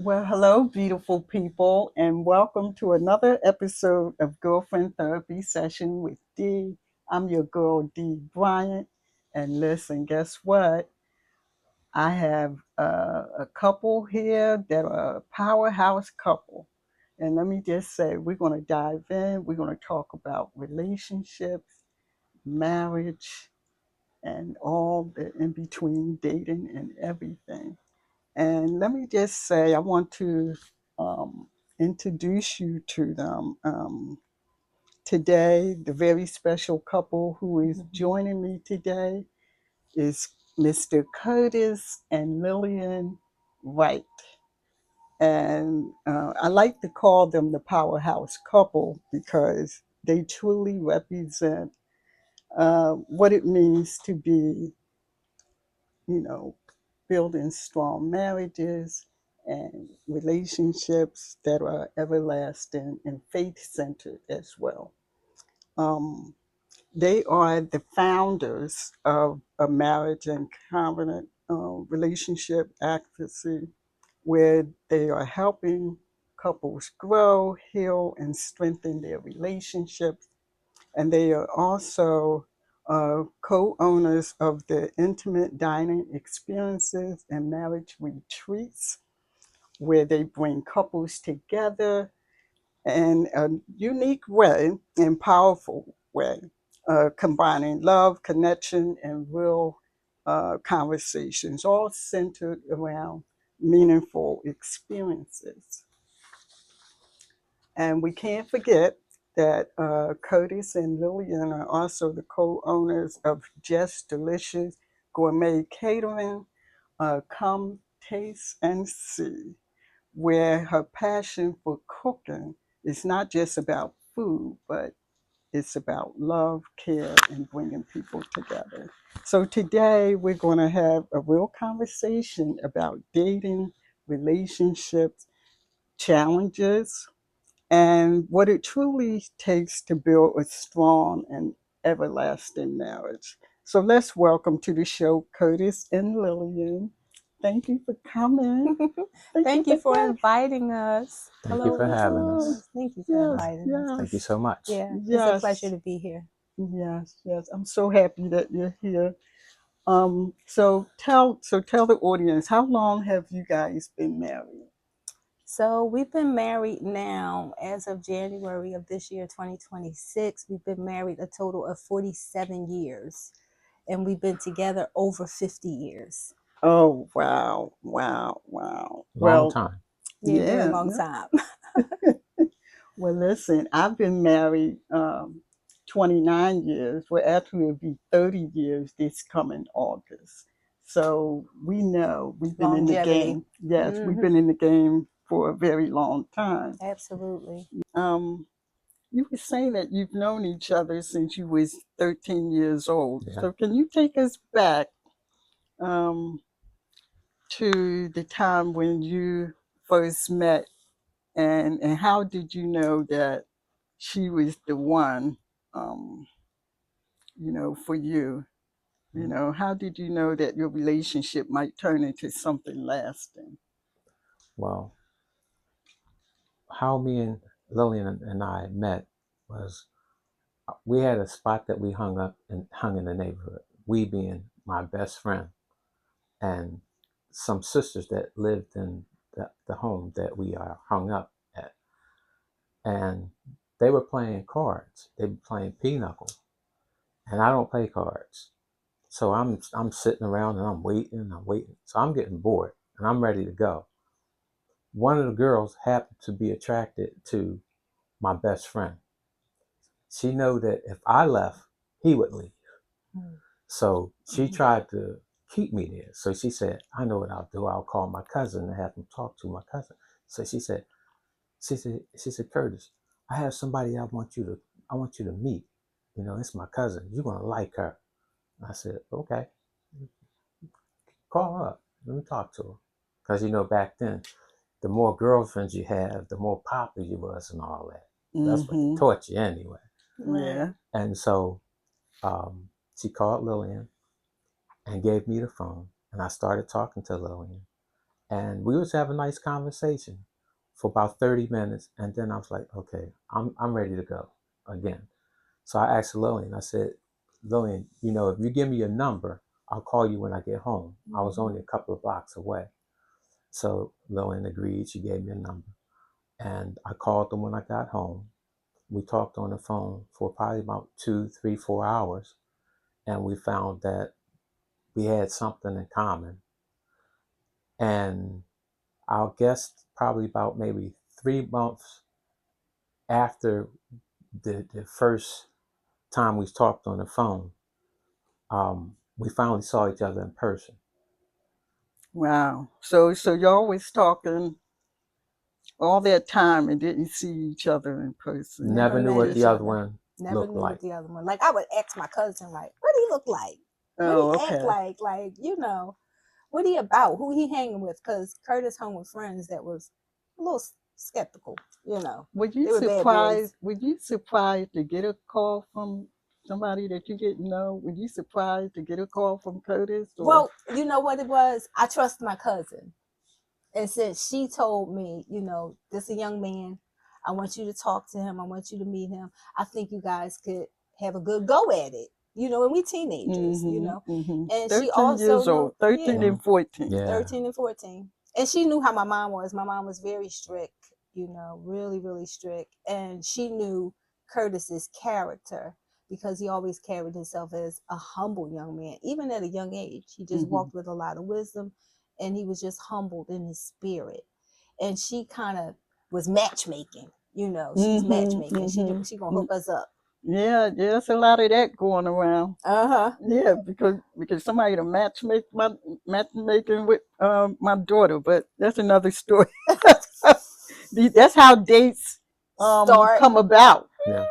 Well, hello, beautiful people, and welcome to another episode of Girlfriend Therapy Session with Dee. I'm your girl, Dee Bryant. And listen, guess what? I have a couple here that are a powerhouse couple. And let me just say, we're going to dive in. We're going to talk about relationships, marriage, and all the in between, dating and everything. And let me just say, I want to um, introduce you to them. Today, the very special couple who is joining me today is Mr. Curtis and Lillian Wright. And I like to call them the powerhouse couple because they truly represent what it means to be, you know, building strong marriages and relationships that are everlasting and faith centered as well. Um, they are the founders of a marriage and covenant relationship advocacy, where they are helping couples grow, heal, and strengthen their relationships, and they are also co-owners of the intimate dining experiences and marriage retreats, where they bring couples together in a unique way and powerful way, combining love, connection, and real conversations, all centered around meaningful experiences. And we can't forget that Curtis and Lillian are also the co-owners of Just Delicious Gourmet Catering. Come taste and see, where her passion for cooking is not just about food, but it's about love, care, and bringing people together. So today we're going to have a real conversation about dating, relationships, challenges, and what it truly takes to build a strong and everlasting marriage. So let's welcome to the show Curtis and Lillian. Thank you for coming. Thank you for inviting us. Thank you for having us. Thank you for Yes, inviting us. Thank you yes, so much. Yeah, it's a pleasure yes, to be here. yes, yes. I'm so happy that you're here. So tell the audience, how long have you guys been married? So we've been married now as of January of this year, 2026. We've been married a total of 47 years, and we've been together over 50 years. Oh, wow, wow, wow. Long Well, time. Yeah, very yeah. long time. Well, listen, I've been married 29 years. Well, actually, it'll be 30 years this coming August. So we know we've been in the Longevity. game. Yes, we've Hmm. been in the game for a very long time. Absolutely. You were saying that you've known each other since you was 13 years old. Yeah. So can you take us back um, to the time when you first met, and how did you know that she was the one, um, for you? How did you know that your relationship might turn into something lasting? Well, how me and Lillian and I met was we had a spot that we hung in the neighborhood. We being my best friend and some sisters that lived in the home that we are hung up at, and they were playing cards. They were playing pinochle, and I don't play cards. So I'm sitting around and I'm waiting and I'm waiting. So I'm getting bored and I'm ready to go. One of the girls happened to be attracted to my best friend. She knew that if I left, he would leave. So she Mhm. tried to keep me there. So she said, I know what I'll do. I'll call my cousin and have him talk to my cousin. So she said, Curtis, I have somebody I want you to meet. It's my cousin. You're gonna like her. I said, okay, call her up. Let me talk to her. Because back then, the more girlfriends you have, the more popular you was and all that. That's what they Mhm. taught you anyway. Right. Yeah. And so she called Lillian and gave me the phone, and I started talking to Lillian. and we was having a nice conversation for about 30 minutes, and then I was like, okay, I'm ready to go again. So I asked Lillian, I said, Lillian, if you give me your number, I'll call you when I get home. I was only a couple of blocks away. So Lillian agreed. She gave me a number. And I called them when I got home. We talked on the phone for probably about 2, 3, 4 hours. And we found that we had something in common. And I'll guess probably about maybe 3 months after the first time we talked on the phone, we finally saw each other in person. Wow. So y'all was talking all that time and didn't see each other in person. Never knew met what each the other other. one Never looked knew like. what the other one. Like I would ask my cousin, like, what do he look like? What Oh, do he okay. act like? Like, what he about? Who he hanging with? Because Curtis hung with friends that was a little skeptical. Were They you were bad boys. surprised? Were you surprised to get a call from somebody that you didn't know? Were you surprised to get a call from Curtis? Or? Well, you know what it was? I trust my cousin. And since she told me, this is a young man, I want you to talk to him. I want you to meet him. I think you guys could have a good go at it. And we teenagers, Mm-hmm. And she 13 also years old, knew, 13 and 14. Yeah. 13 and 14. And she knew how my mom was. My mom was very strict, really, really strict. And she knew Curtis's character because he always carried himself as a humble young man. Even at a young age, he just walked with a lot of wisdom, and he was just humbled in his spirit. And she kind of was matchmaking, she's matchmaking. She gonna hook us up. Yeah, there's a lot of that going around. Yeah, because somebody to matchmaking with my daughter, but that's another story. That's how dates Start. come about. Yeah.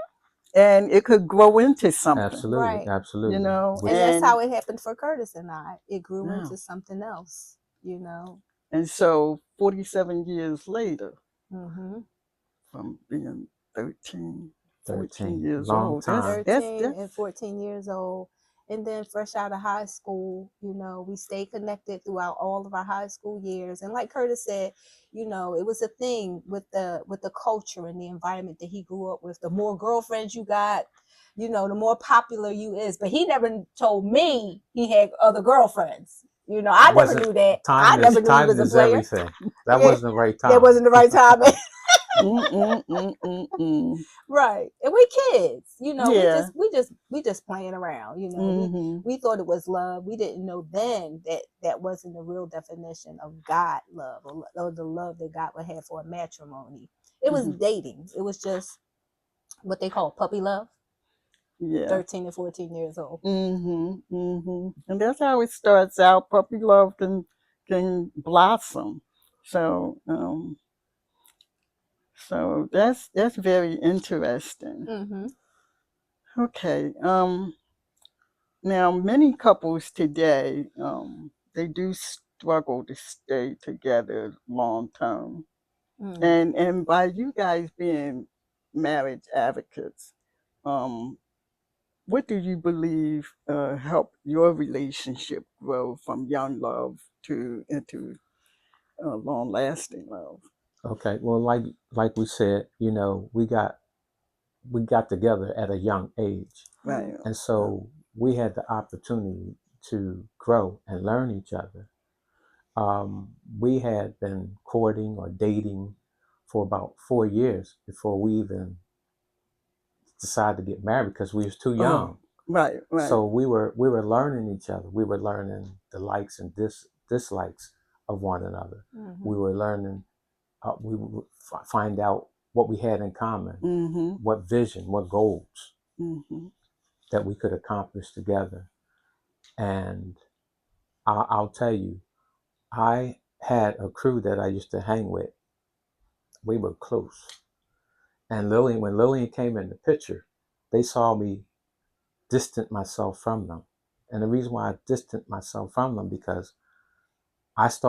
And it could grow into something. Absolutely. Right. Absolutely. And that's how it happened for Curtis and I. It grew Wow. into something else, And so 47 years later, Mm-hmm. from being 13, 14 13. years Long old. time. 13 and 14 years old. And then fresh out of high school, we stayed connected throughout all of our high school years. And like Curtis said, it was a thing with the culture and the environment that he grew up with. The more girlfriends you got, the more popular you is. But he never told me he had other girlfriends. I never knew that. I never knew he was a player. Everything. That wasn't the right time. That wasn't the right time. Mm-mm-mm-mm-mm. Right. And we kids, Yeah. we just playing around, Mm-hmm. we thought it was love. We didn't know then that wasn't the real definition of God love, or the love that God would have for a matrimony. It was dating. It was just what they call puppy love. Yeah. 13 and 14 years old. And that's how it starts out. Puppy love can blossom. So so that's very interesting. Okay. Now many couples today, they do struggle to stay together long term. And by you guys being marriage advocates, what do you believe helped your relationship grow from young love into long lasting love? Okay. Well, like we said, we got together at a young age. Right. And so we had the opportunity to grow and learn each other. We had been courting or dating for about 4 years before we even decided to get married because we was too young. Right. So we were learning each other. We were learning the likes and dislikes of one another. We were learning. We would find out what we had in common, what vision, what goals that we could accomplish together. And I'll tell you, I had a crew that I used to hang with. We were close. And when Lillian came in the picture, they saw me distant myself from them. And the reason why I distant myself from them because that's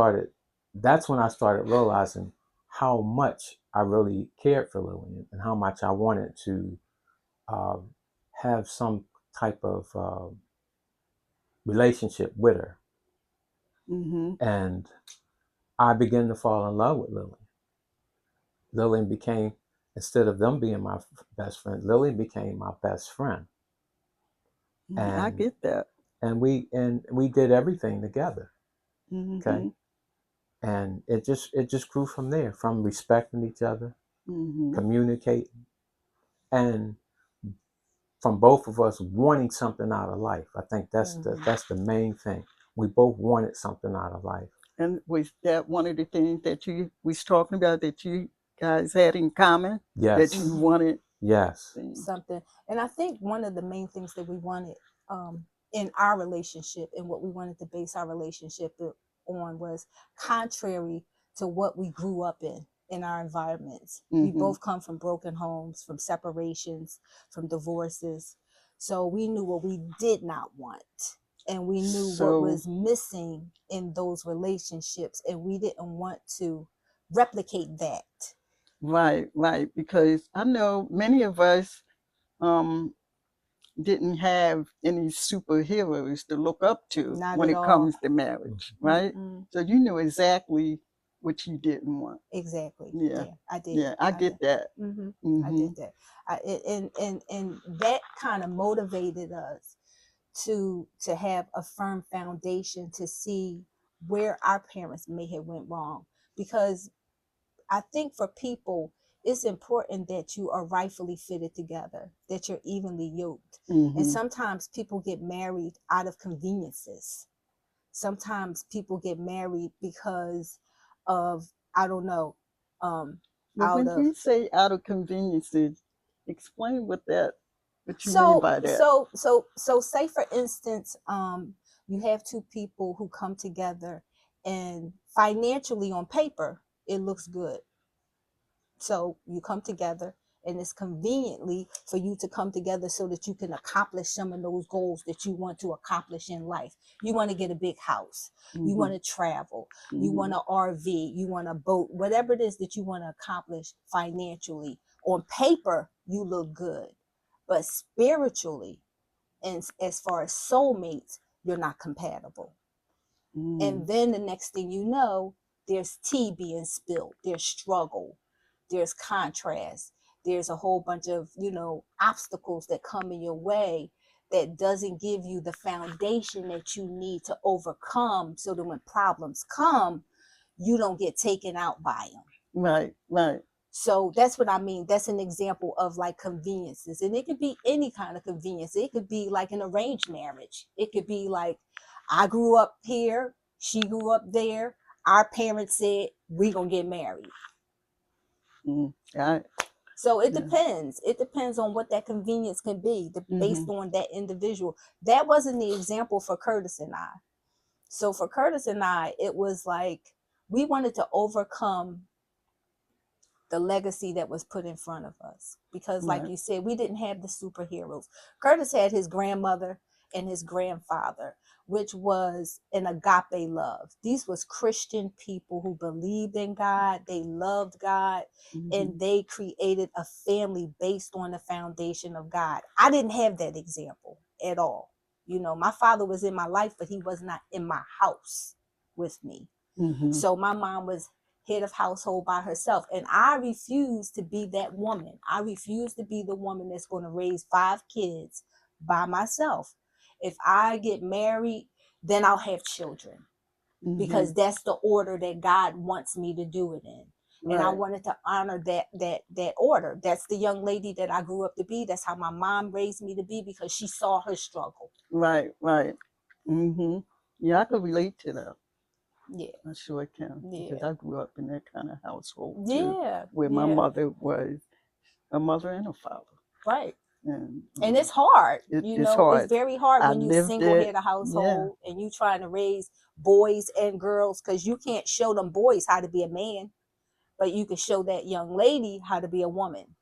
when I started realizing how much I really cared for Lillian and how much I wanted to have some type of relationship with her. And I began to fall in love with Lillian. Lillian became, instead of them being my best friend, Lillian became my best friend. I And get that. we did everything together. Okay. Mm-hmm. And it just grew from there, from respecting each other, Mm-hmm. communicating, and from both of us wanting something out of life. I think that's the main thing. We both wanted something out of life. And was that one of the things that you was talking about that you guys had in common? That Yes. you wanted Yes. something. And I think one of the main things that we wanted in our relationship and what we wanted to base our relationship on was contrary to what we grew up in our environments. We Mm-hmm. both come from broken homes, from separations, from divorces. So we knew what we did not want. And we knew what So was missing in those relationships. And we didn't want to replicate that. right, right. Because I know many of us um didn't have any superheroes to look up to Not when at it all. comes to marriage, right? Mm-mm. So you knew exactly what you didn't want. Exactly. Yeah. Yeah, I did. Yeah, I I did. get that. Mm-hmm. I Mm-hmm. did that. And that kind of motivated us to have a firm foundation to see where our parents may have went wrong. Because I think for people, it's important that you are rightfully fitted together, that you're evenly yoked. And Mm-hmm. sometimes people get married out of conveniences. Sometimes people get married because of, I don't know, um But out when of you say out of conveniences, explain what you mean so by that. so say for instance, you have two people who come together and financially on paper it looks good. So you come together and it's conveniently for you to come together so that you can accomplish some of those goals that you want to accomplish in life. You want to get a big house. You Mm-hmm. want to travel. You Mm-hmm. want an RV. You want a boat. Whatever it is that you want to accomplish financially. On paper, you look good. But spiritually, and as far as soulmates, you're not compatible. Mm-hmm. And then the next thing you know, there's tea being spilled, there's struggle, there's contrast, there's a whole bunch of, obstacles that come in your way that doesn't give you the foundation that you need to overcome so that when problems come, you don't get taken out by them. Right, right. So that's what I mean. That's an example of like conveniences. And it could be any kind of convenience. It could be like an arranged marriage. It could be like, I grew up here, she grew up there. Our parents said, we're going to get married. Mm-hmm. I, So it yeah. depends. It depends on what that convenience can be Mm-hmm. based on that individual. That wasn't the example for Curtis and I. So for Curtis and I, it was like we wanted to overcome the legacy that was put in front of us. Because, like Right. you said, we didn't have the superheroes. Curtis had his grandmother and his grandfather, which was an agape love. These was Christian people who believed in God, they loved God, Mm-hmm. and they created a family based on the foundation of God. I didn't have that example at all. My father was in my life, but he was not in my house with me. Mm-hmm. So my mom was head of household by herself. And I refuse to be that woman. I refuse to be the woman that's going to raise 5 kids by myself. If I get married, then I'll have children Mm-hmm. because that's the order that God wants me to do it in. And I Right. wanted to honor that order. That's the young lady that I grew up to be. That's how my mom raised me to be because she saw her struggle. Right, right. Mm-hmm. Yeah, I could relate to that. Yeah. I sure can because Yeah. I grew up in that kind of household too, Yeah. where my Yeah. mother was a mother and a father, Right. and And it's hard, it's it's hard. very hard I when you lived single it. head a Yeah. household and you trying to raise boys and girls because you can't show them boys how to be a man, but you can show that young lady how to be a woman.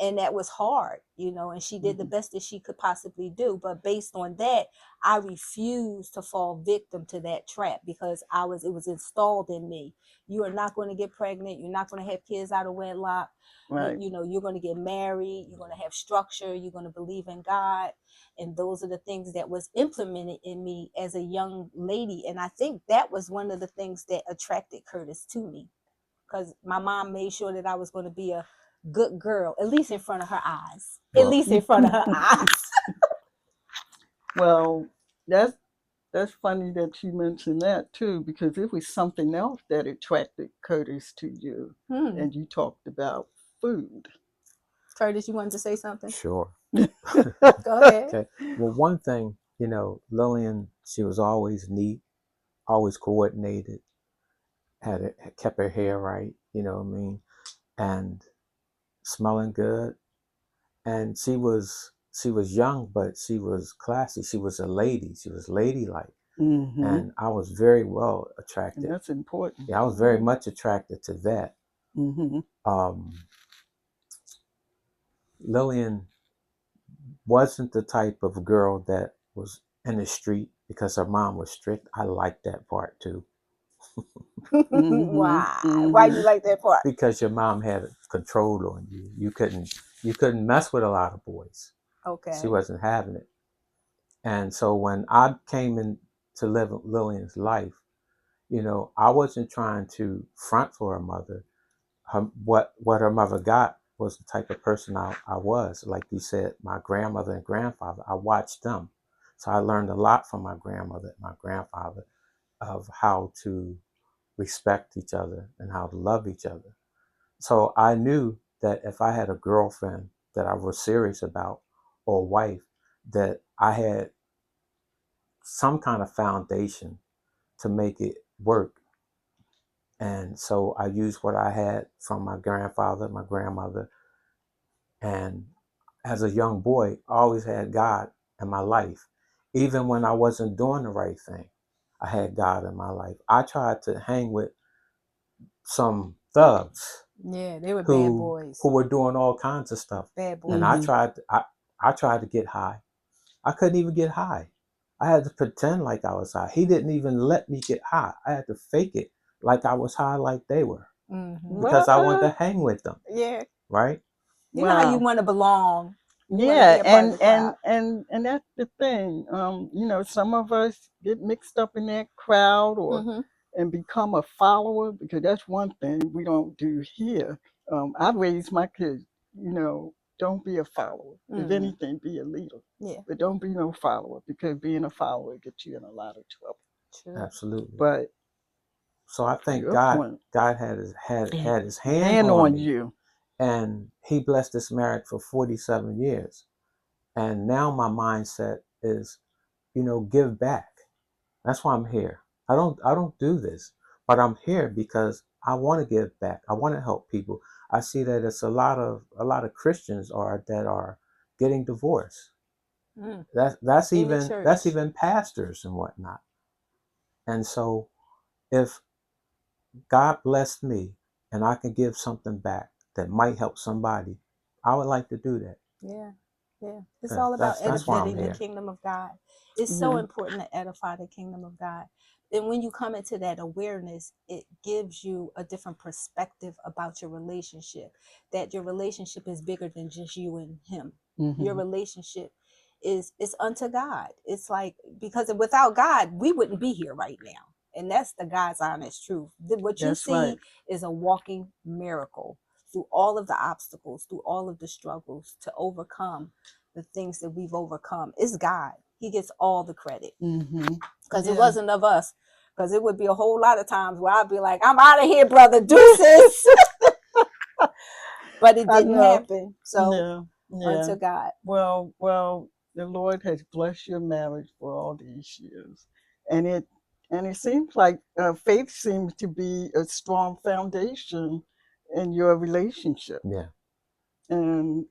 And that was hard, and she did the best that she could possibly do. But based on that, I refused to fall victim to that trap, because it was installed in me. You are not going to get pregnant. You're not going to have kids out of wedlock. Right. You're going to get married. You're going to have structure. You're going to believe in God. And those are the things that was implemented in me as a young lady. And I think that was one of the things that attracted Curtis to me, because my mom made sure that I was going to be a good girl, at least in front of her eyes. At Well, least in front of her eyes. Well, that's funny that you mentioned that too, because it was something else that attracted Curtis to you, and you talked about food. Curtis, you wanted to say something? sure. Go ahead. Okay. Well, one thing, Lillian, she was always neat, always coordinated, had kept her hair right, and smelling good. And she was young, but she was classy. She was a lady. She was ladylike. And I was very well attracted. And that's important. Yeah, I was very much attracted to that. Lillian wasn't the type of girl that was in the street because her mom was strict. I liked that part too. Why? Why you like that part? Because your mom had control on you. You couldn't mess with a lot of boys. Okay. She wasn't having it. And so when I came in to live Lillian's life, I wasn't trying to front for her mother. What her mother got was the type of person I was. Like you said, my grandmother and grandfather, I watched them. So I learned a lot from my grandmother and my grandfather of how to respect each other and how to love each other. So I knew that if I had a girlfriend that I was serious about, or a wife, that I had some kind of foundation to make it work. And so I used what I had from my grandfather, my grandmother, and as a young boy, I always had God in my life. Even when I wasn't doing the right thing, I had God in my life. I tried to hang with some thugs. Yeah, they were bad who boys. who were doing all kinds of stuff. Bad boys. And I tried to get high. I couldn't even get high. I had to pretend like I was high. He didn't even let me get high. I had to fake it like I was high like they were, because I wanted to hang with them. Yeah. Right? You know how you want to belong. Yeah, and that's the thing. Some of us get mixed up in that crowd, or and become a follower, because that's one thing we don't do here. I raised my kids, don't be a follower. If anything, be a leader. Yeah. But don't be no follower, because being a follower gets you in a lot of trouble. True. Absolutely. But so I think your God point, had his hand on me, you. and He blessed this marriage for 47 years. And now my mindset is, give back. That's why I'm here. I don't do this, but I'm here because I want to give back. I want to help people. I see that it's a lot of Christians that are getting divorced. That's even pastors and whatnot. And so if God blessed me and I can give something back that might help somebody, I would like to do that. Yeah. Yeah. It's all about edificating the kingdom of God. It's so important to edify the kingdom of God. And when you come into that awareness, it gives you a different perspective about your relationship, that your relationship is bigger than just you and him. Your relationship is unto God. It's like, because without God, we wouldn't be here right now. And that's the God's honest truth. What you see is a walking miracle through all of the obstacles, through all of the struggles to overcome the things that we've overcome. It's God. He gets all the credit, because it wasn't of us. Because it would be a whole lot of times where I'd be like, I'm out of here, brother, deuces. But it didn't happen. So unto God. Well, the Lord has blessed your marriage for all these years, and it seems like faith seems to be a strong foundation in your relationship. Yeah. And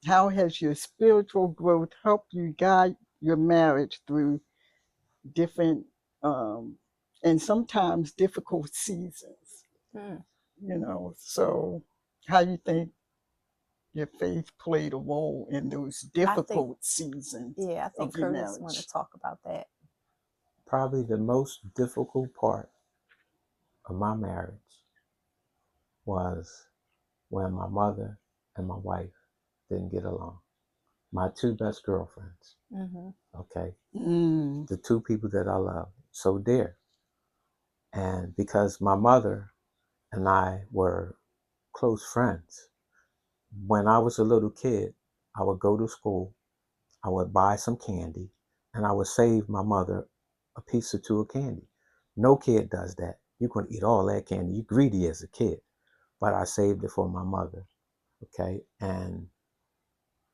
how has your spiritual growth helped you guide your marriage through different and sometimes difficult seasons? So how you think your faith played a role in those I think, difficult seasons yeah, I think of your Curtis want to marriage? talk about that. Probably the most difficult part of my marriage was when my mother and my wife didn't get along. My two best girlfriends, Mm-hmm. okay? Mm, The two people that I love so dear. And because my mother and I were close friends, when I was a little kid, I would go to school, I would buy some candy, and I would save my mother a piece or two of candy. No kid does that. You're going to eat all that candy. You're greedy as a kid. But I saved it for my mother, okay? And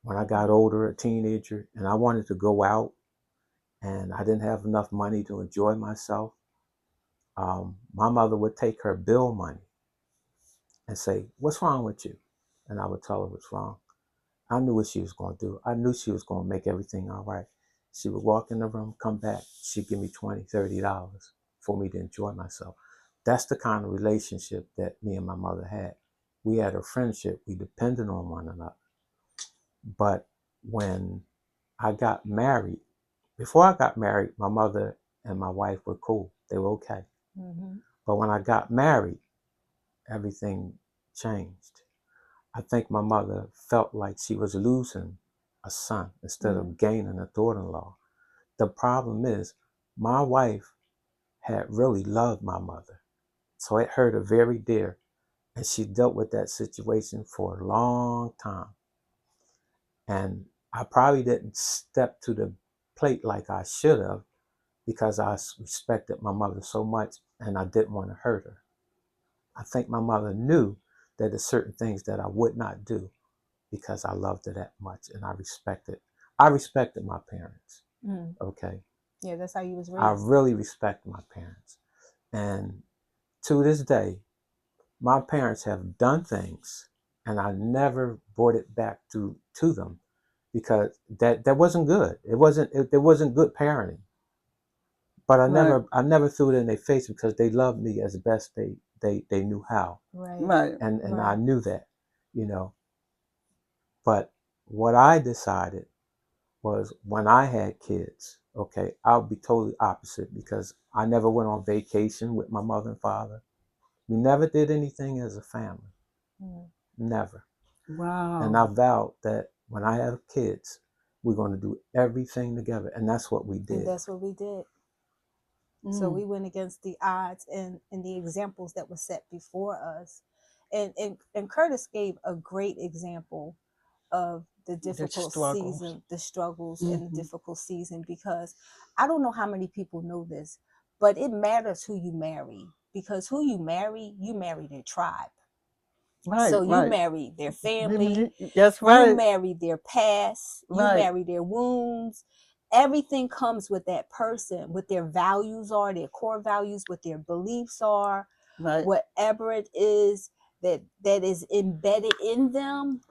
when I got older, a teenager, and I wanted to go out and I didn't have enough money to enjoy myself, my mother would take her bill money and say, "What's wrong with you?" And I would tell her what's wrong. I knew what she was going to do. I knew she was going to make everything all right. She would walk in the room, come back. She'd give me $20, $30 for me to enjoy myself. That's the kind of relationship that me and my mother had. We had a friendship. We depended on one another. But when I got married, before I got married, my mother and my wife were cool. They were okay. Mm-hmm. But when I got married, everything changed. I think my mother felt like she was losing a son instead of gaining a daughter-in-law. The problem is, my wife had really loved my mother, so it hurt her very dear, and she dealt with that situation for a long time. And I probably didn't step to the plate like I should have because I respected my mother so much and I didn't want to hurt her. I think my mother knew that there's certain things that I would not do because I loved her that much and I respected my parents. Mm. Okay. Yeah, that's how you was I raised. really respect my parents. And to this day, my parents have done things and I never brought it back to them because that wasn't good. It wasn't good parenting. But I right, never I never threw it in their face because they loved me as best they knew how. Right. right, And I Right. knew that, you know. But what I decided was when I had kids, okay, I'll be totally opposite because I never went on vacation with my mother and father. We never did anything as a family. Mm. Never. And wow. I vowed that when I have kids, we're going to do everything together. And that's what we And did. that's what we did. So Mm, we went against the odds and the examples that were set before us. And Curtis gave a great example of the the difficult struggles. season, the struggles and the Hmm. difficult season, because I don't know how many people know this, but it matters who you marry, because who you marry their tribe. Right, So you right. marry their family, That's you right, marry their past, you right, marry their wounds. Everything comes with that person, what their values are, their core values, what their beliefs are, right, whatever it is that is embedded in them,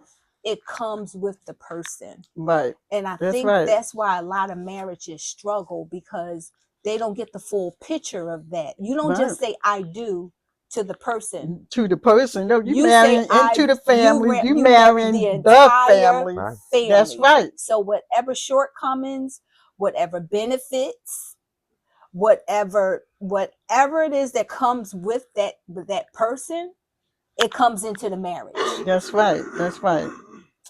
it comes with the person. right. And I That's think right, that's why a lot of marriages struggle, because they don't get the full picture of that. You don't right. just say I do to the person. To the person, no, you You say marrying into the family, you you marry marrying the the entire family. Right. That's family. right, So whatever shortcomings, whatever benefits, whatever it is that comes with that person, it comes into the marriage. that's right, that's right.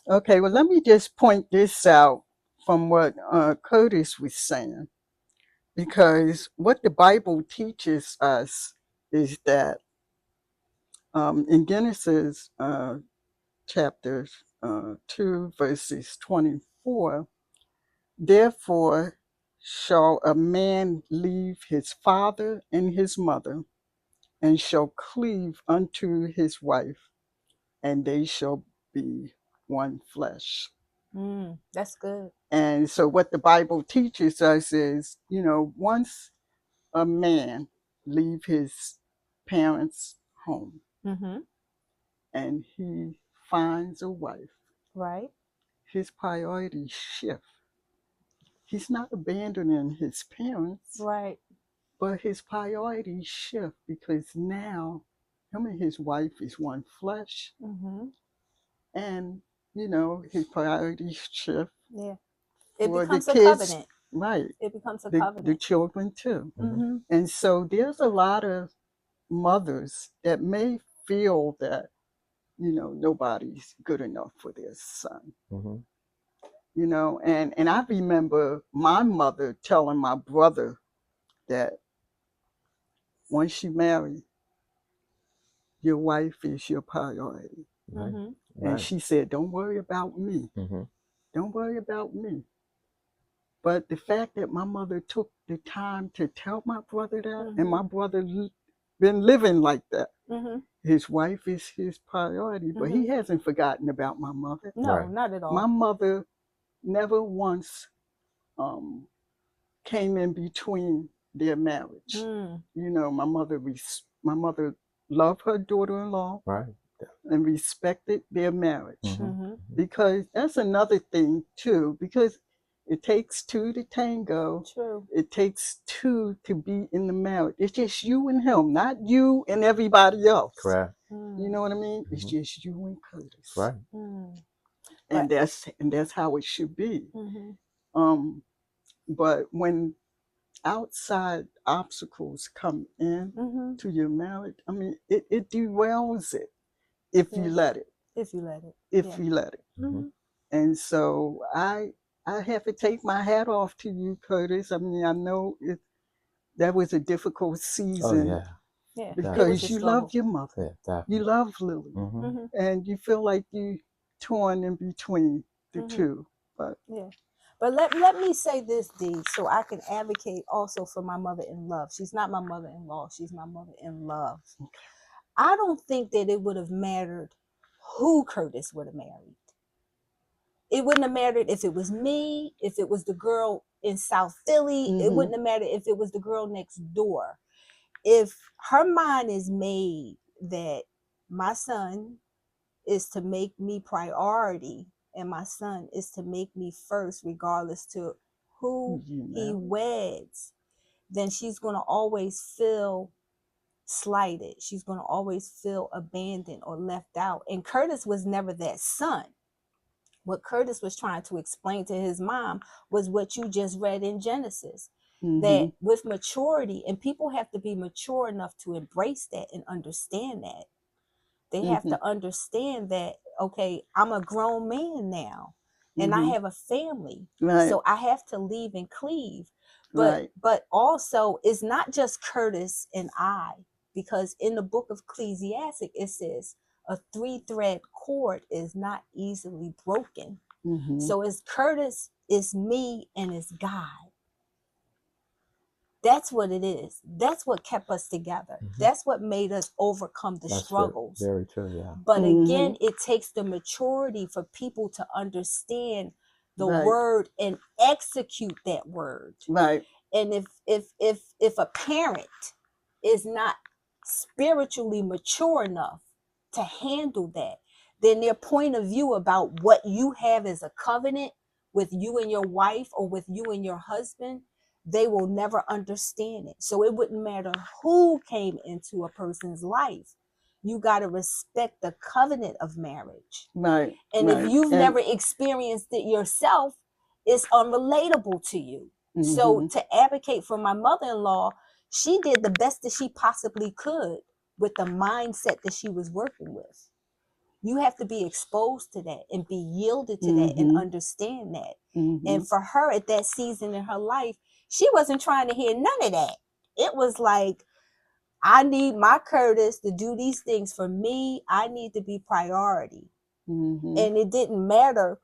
Okay, well, let me just point this out from what Curtis was saying, because what the Bible teaches us is that in Genesis chapter 2, verses 24, therefore shall a man leave his father and his mother, and shall cleave unto his wife, and they shall be one flesh. That's good. And so, what the Bible teaches us is, once a man leave his parents' home Mm-hmm. and he finds a wife, Right. his priorities shift. He's not abandoning his parents, Right. but his priorities shift because now him and his wife is one flesh. Mm-hmm. And you know, his priorities shift Yeah. It for the becomes a kids, covenant. right? It becomes a The covenant. children too. Mm-hmm. And so there's a lot of mothers that may feel that, you know, nobody's good enough for their son. Mm-hmm. You know, and I remember my mother telling my brother that once you marry, your wife is your priority. Right. Mm-hmm. And Right. she said, don't worry about me. Mm-hmm. Don't worry about me. But the fact that my mother took the time to tell my brother that, and my brother been living like that. Mm-hmm. His wife is his priority, but he hasn't forgotten about my mother. No, Right. not at all. My mother never once came in between their marriage. Mm. You know, my mother loved her daughter-in-law, Right. and respected their marriage. Mm-hmm. Because that's another thing too, because it takes two to tango. True. It takes two to be in the marriage. It's just you and him, not you and everybody else. Correct. You know what I mean? It's just you and Curtis. That's right. And that's how it should be. Mm-hmm. But when outside obstacles come in Mm-hmm. to your marriage, I mean, it derails it if you let it. If you let it. If you let it. Mm-hmm. And so I have to take my hat off to you, Curtis. I mean, I know that was a difficult season. Oh yeah. Yeah. Because you love your mother. Yeah, definitely. You love Lily. Mm-hmm. And you feel like you torn in between the two. But yeah. But let me say this, Dee, so I can advocate also for my mother-in-law. She's not my mother-in-law. She's my mother-in-law. I don't think that it would have mattered who Curtis would have married. It wouldn't have mattered if it was me, if it was the girl in South Philly. It wouldn't have mattered if it was the girl next door. If her mind is made that my son is to make me priority and my son is to make me first, regardless to who he weds, then she's going to always feel slighted. She's going to always feel abandoned or left out. And Curtis was never that son. What Curtis was trying to explain to his mom was what you just read in Genesis. That with maturity, and people have to be mature enough to embrace that and understand that. They have to understand that, okay, I'm a grown man now and I have a family. Right. So I have to leave and cleave. But also it's not just Curtis and I, because in the book of Ecclesiastic, it says a 3-thread cord is not easily broken. So it's Curtis, it's me, and it's God. That's what it is. That's what kept us together. That's what made us overcome the struggles. Very true, yeah. But again, it takes the maturity for people to understand the word and execute that word. Right. And if a parent is not spiritually mature enough to handle that, then their point of view about what you have as a covenant with you and your wife or with you and your husband, they will never understand it. So it wouldn't matter who came into a person's life. You got to respect the covenant of marriage. Right. And if you've never experienced it yourself, it's unrelatable to you. So to advocate for my mother-in-law, she did the best that she possibly could with the mindset that she was working with. You have to be exposed to that and be yielded to that and understand that. And for her at that season in her life, she wasn't trying to hear none of that. It was like, I need my Curtis to do these things for me. I need to be priority. And it didn't matter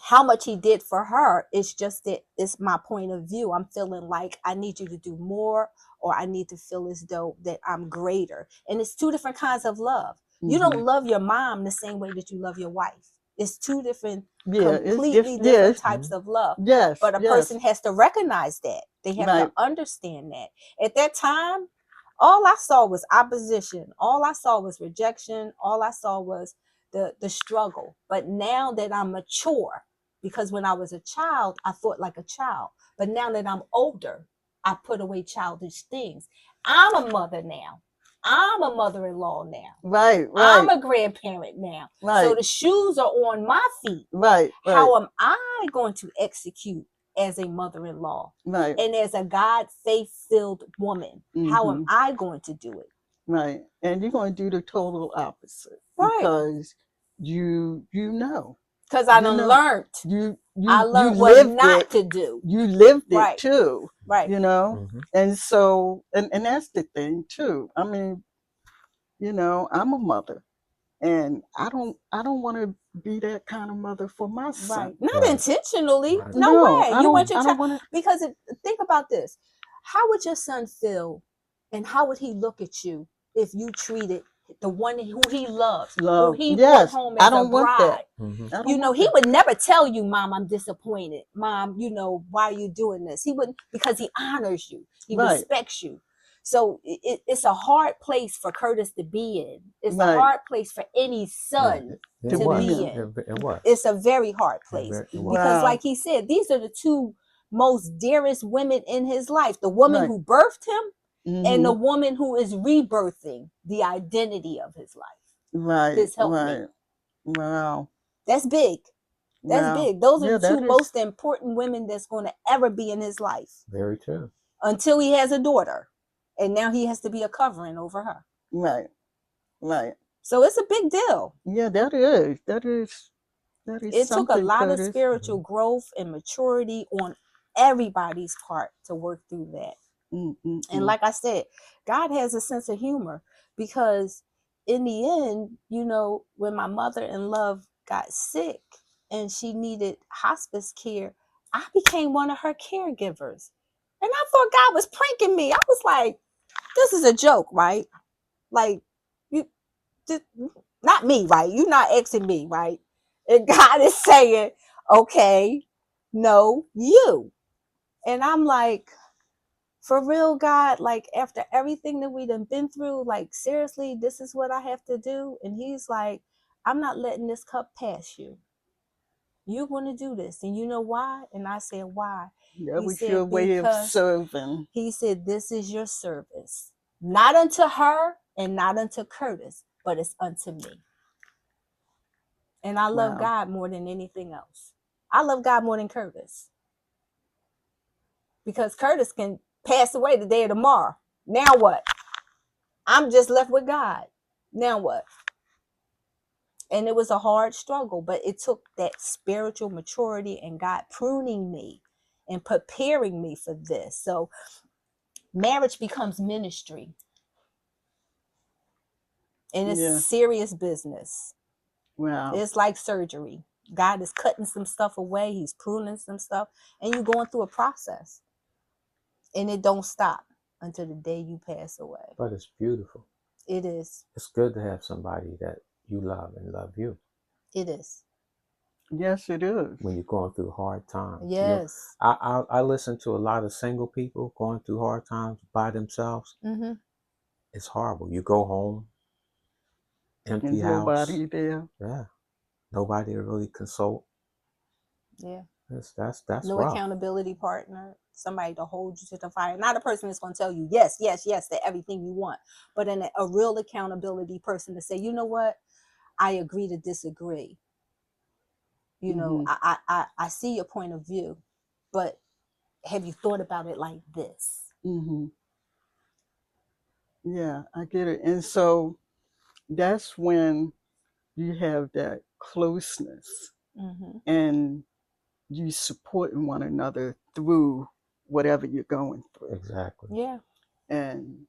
how much he did for her. It's just that it's my point of view. I'm feeling like I need you to do more, or I need to feel as though that I'm greater. And it's two different kinds of love. You don't love your mom the same way that you love your wife. It's two different, completely different types of love. Yes. But a person has to recognize that. They have to understand that. At that time, all I saw was opposition. All I saw was rejection. All I saw was the struggle. But now that I'm mature, because when I was a child, I thought like a child. But now that I'm older, I put away childish things. I'm a mother now. I'm a mother-in-law now. Right. I'm a grandparent now. Right. So the shoes are on my feet. Right. How am I going to execute as a mother-in-law? Right. And as a God faith-filled woman, how am I going to do it? Right. And you're going to do the total opposite. Right. Because you know. Because I done learned. I learned what not to do. You lived it Right. too. Right. You know? And so, and that's the thing too. I mean, you know, I'm a mother. And I don't want to be that kind of mother for my son. Right. Not intentionally. Right. No way. I don't want to. Because think about this. How would your son feel and how would he look at you if you treated the one who he loves, who he brought home as a bride? You know, he would never tell you, Mom, I'm disappointed. Mom, you know, why are you doing this? He wouldn't, because he honors you. He respects you. So it's a hard place for Curtis to be in. It's a hard place for any son to be in. It's a very hard place. Because like he said, these are the two most dearest women in his life. The woman who birthed him and the woman who is rebirthing the identity of his life. Right. His helpmate. Right. Wow. That's big. That's big. Those are the two most important women that's going to ever be in his life. Very true. Until he has a daughter. And now he has to be a covering over her. Right. Right. So it's a big deal. Yeah, that is. It took a lot of spiritual growth and maturity on everybody's part to work through that. And like I said, God has a sense of humor because in the end, you know, when my mother-in-law got sick and she needed hospice care, I became one of her caregivers. And I thought God was pranking me. I was like, this is a joke, right? Like, you, not me, right? You're not asking me, right? And God is saying, okay, no, you. And I'm like, for real, God, like after everything that we done been through, like seriously, this is what I have to do. And he's like, I'm not letting this cup pass you. You're going to do this. And you know why? And I said, why? That was your way of serving. He said, this is your service. Not unto her and not unto Curtis, but it's unto me. And I love God more than anything else. I love God more than Curtis. Because Curtis can pass away the day of tomorrow. Now what? I'm just left with God. Now what? And it was a hard struggle, but it took that spiritual maturity and God pruning me and preparing me for this. So marriage becomes ministry. And it's serious business. Wow. It's like surgery. God is cutting some stuff away. He's pruning some stuff. And you're going through a process. And it don't stop until the day you pass away. But it's beautiful. It is. It's good to have somebody that you love and love you. It is. Yes, it is. When you're going through hard times. Yes. You know, I listen to a lot of single people going through hard times by themselves. It's horrible. You go home, empty house. Nobody there. Yeah. Nobody to really consult. Yeah. That's no rough. Accountability partner, somebody to hold you to the fire. Not a person that's going to tell you yes, yes, yes to everything you want, but a real accountability person to say, you know what, I agree to disagree. You know, I see your point of view, but have you thought about it like this? Yeah, I get it. And so that's when you have that closeness and you supporting one another through whatever you're going through. Exactly. Yeah. And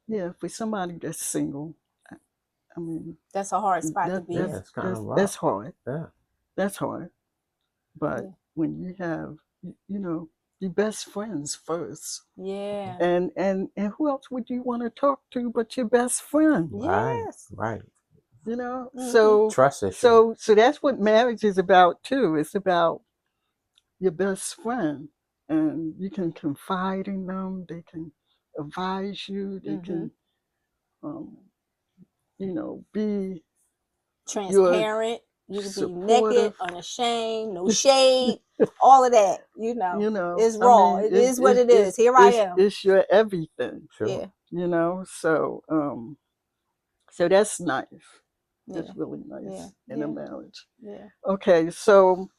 yeah, for somebody that's single, I mean, that's a hard spot to be in. It's kind of rough. That's hard. Yeah. That's hard. But when you have, you know, your best friends first. Yeah. And who else would you want to talk to but your best friend? Yes. Right. You know, so trust issue. So that's what marriage is about too. It's about your best friend, and you can confide in them. They can advise you. They can, you know, be transparent. You can be naked, unashamed, no shade, all of that. You know, it's raw. It is what it is. Here I am. It's your everything. Sure. Yeah. you know. So that's nice. Yeah. That's really Yeah. nice in a Yeah. marriage. Yeah. Okay, so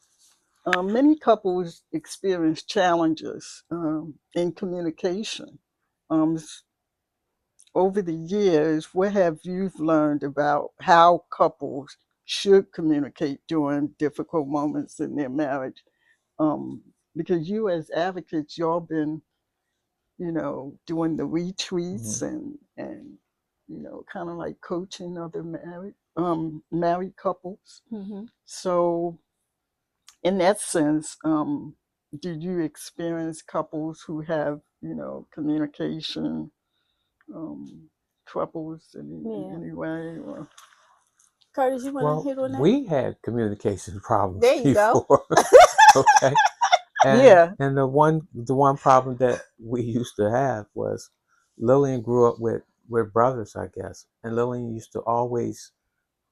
many couples experience challenges in communication. Over the years, what have you learned about how couples should communicate during difficult moments in their marriage? Um, because you, as advocates, y'all been, doing the retreats Mhm. and kind of like coaching other married couples. Mm-hmm. So, in that sense, do you experience couples who have, communication um, troubles in Yeah. any way? Or... Curtis, you want to Well, hit on that? we had communication problems There you go. before. Okay. Yeah, And the one problem that we used to have was Lillian grew up with brothers, I guess, and Lillian used to always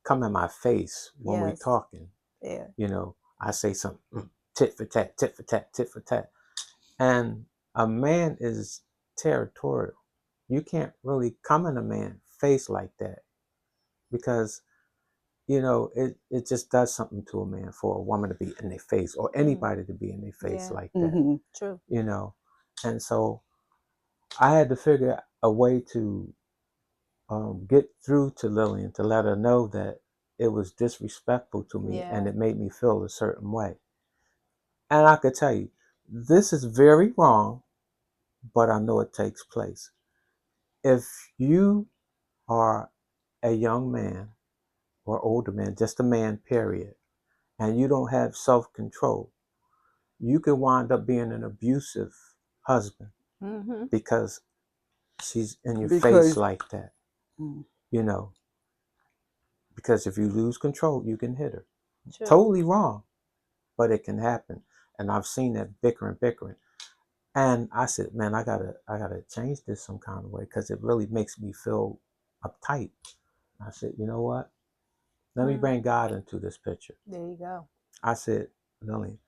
come in my face when we Yes. talking. Yeah. I say something, tit for tat, tit for tat, tit for tat, and a man is territorial. You can't really come in a man's face like that because it just does something to a man for a woman to be in their face or Mm. anybody to be in their face Yeah. like that, hmm True. you know. And so I had to figure a way to get through to Lillian to let her know that it was disrespectful to me and Yeah. it made me feel a certain way. And I could tell you, this is very wrong, but I know it takes place. If you are a young man or older man, just a man, period, and you don't have self control, you can wind up being an abusive husband Mm-hmm. because she's in your face because like that, mm, you know. Because if you lose control, you can hit her. True. Totally wrong, but it can happen. And I've seen that bickering, bickering. And I said, man, I gotta change this some kind of way because it really makes me feel uptight. I said, you know what? Let me Mm. bring God into this picture. There you go. I said, Lillian,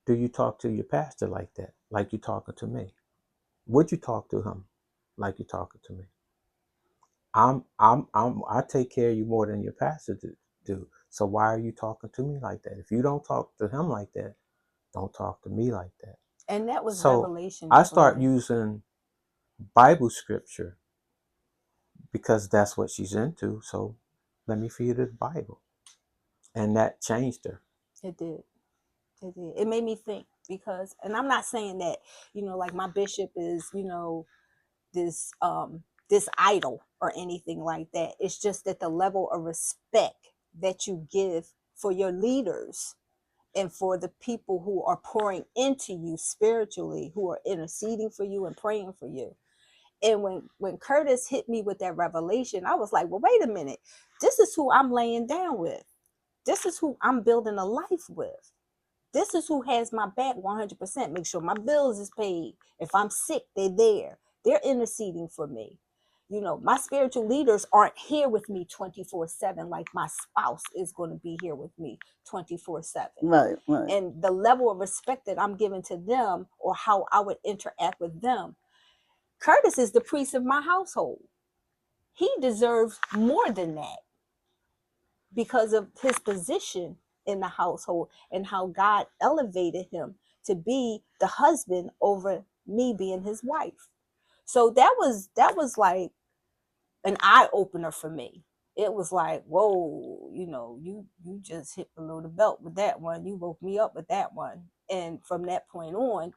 do you talk to your pastor like that? Like you talking to me? Would you talk to him like you talking to me? I take care of you more than your pastor do. So why are you talking to me like that? If you don't talk to him like that, don't talk to me like that. And that was So revelation I for start me. using Bible scripture because that's what she's into. So let me feed her the Bible. And that changed her. It did. It did. It made me think because, and I'm not saying that, like my bishop is, this this idol or anything like that. It's just that the level of respect that you give for your leaders and for the people who are pouring into you spiritually, who are interceding for you and praying for you. And when Curtis hit me with that revelation, I was like, well, wait a minute. This is who I'm laying down with. This is who I'm building a life with. This is who has my back 100%. Make sure my bills is paid. If I'm sick, they're there. They're interceding for me. My spiritual leaders aren't here with me 24/7 like my spouse is going to be here with me 24/7. right, right, And the level of respect that I'm giving to them or how I would interact with them. Curtis is the priest of my household. He deserves more than that because of his position in the household and how God elevated him to be the husband over me being his wife. So that was like an eye opener for me. It was like, whoa, you just hit below the belt with that one. You woke me up with that one. And from that point on,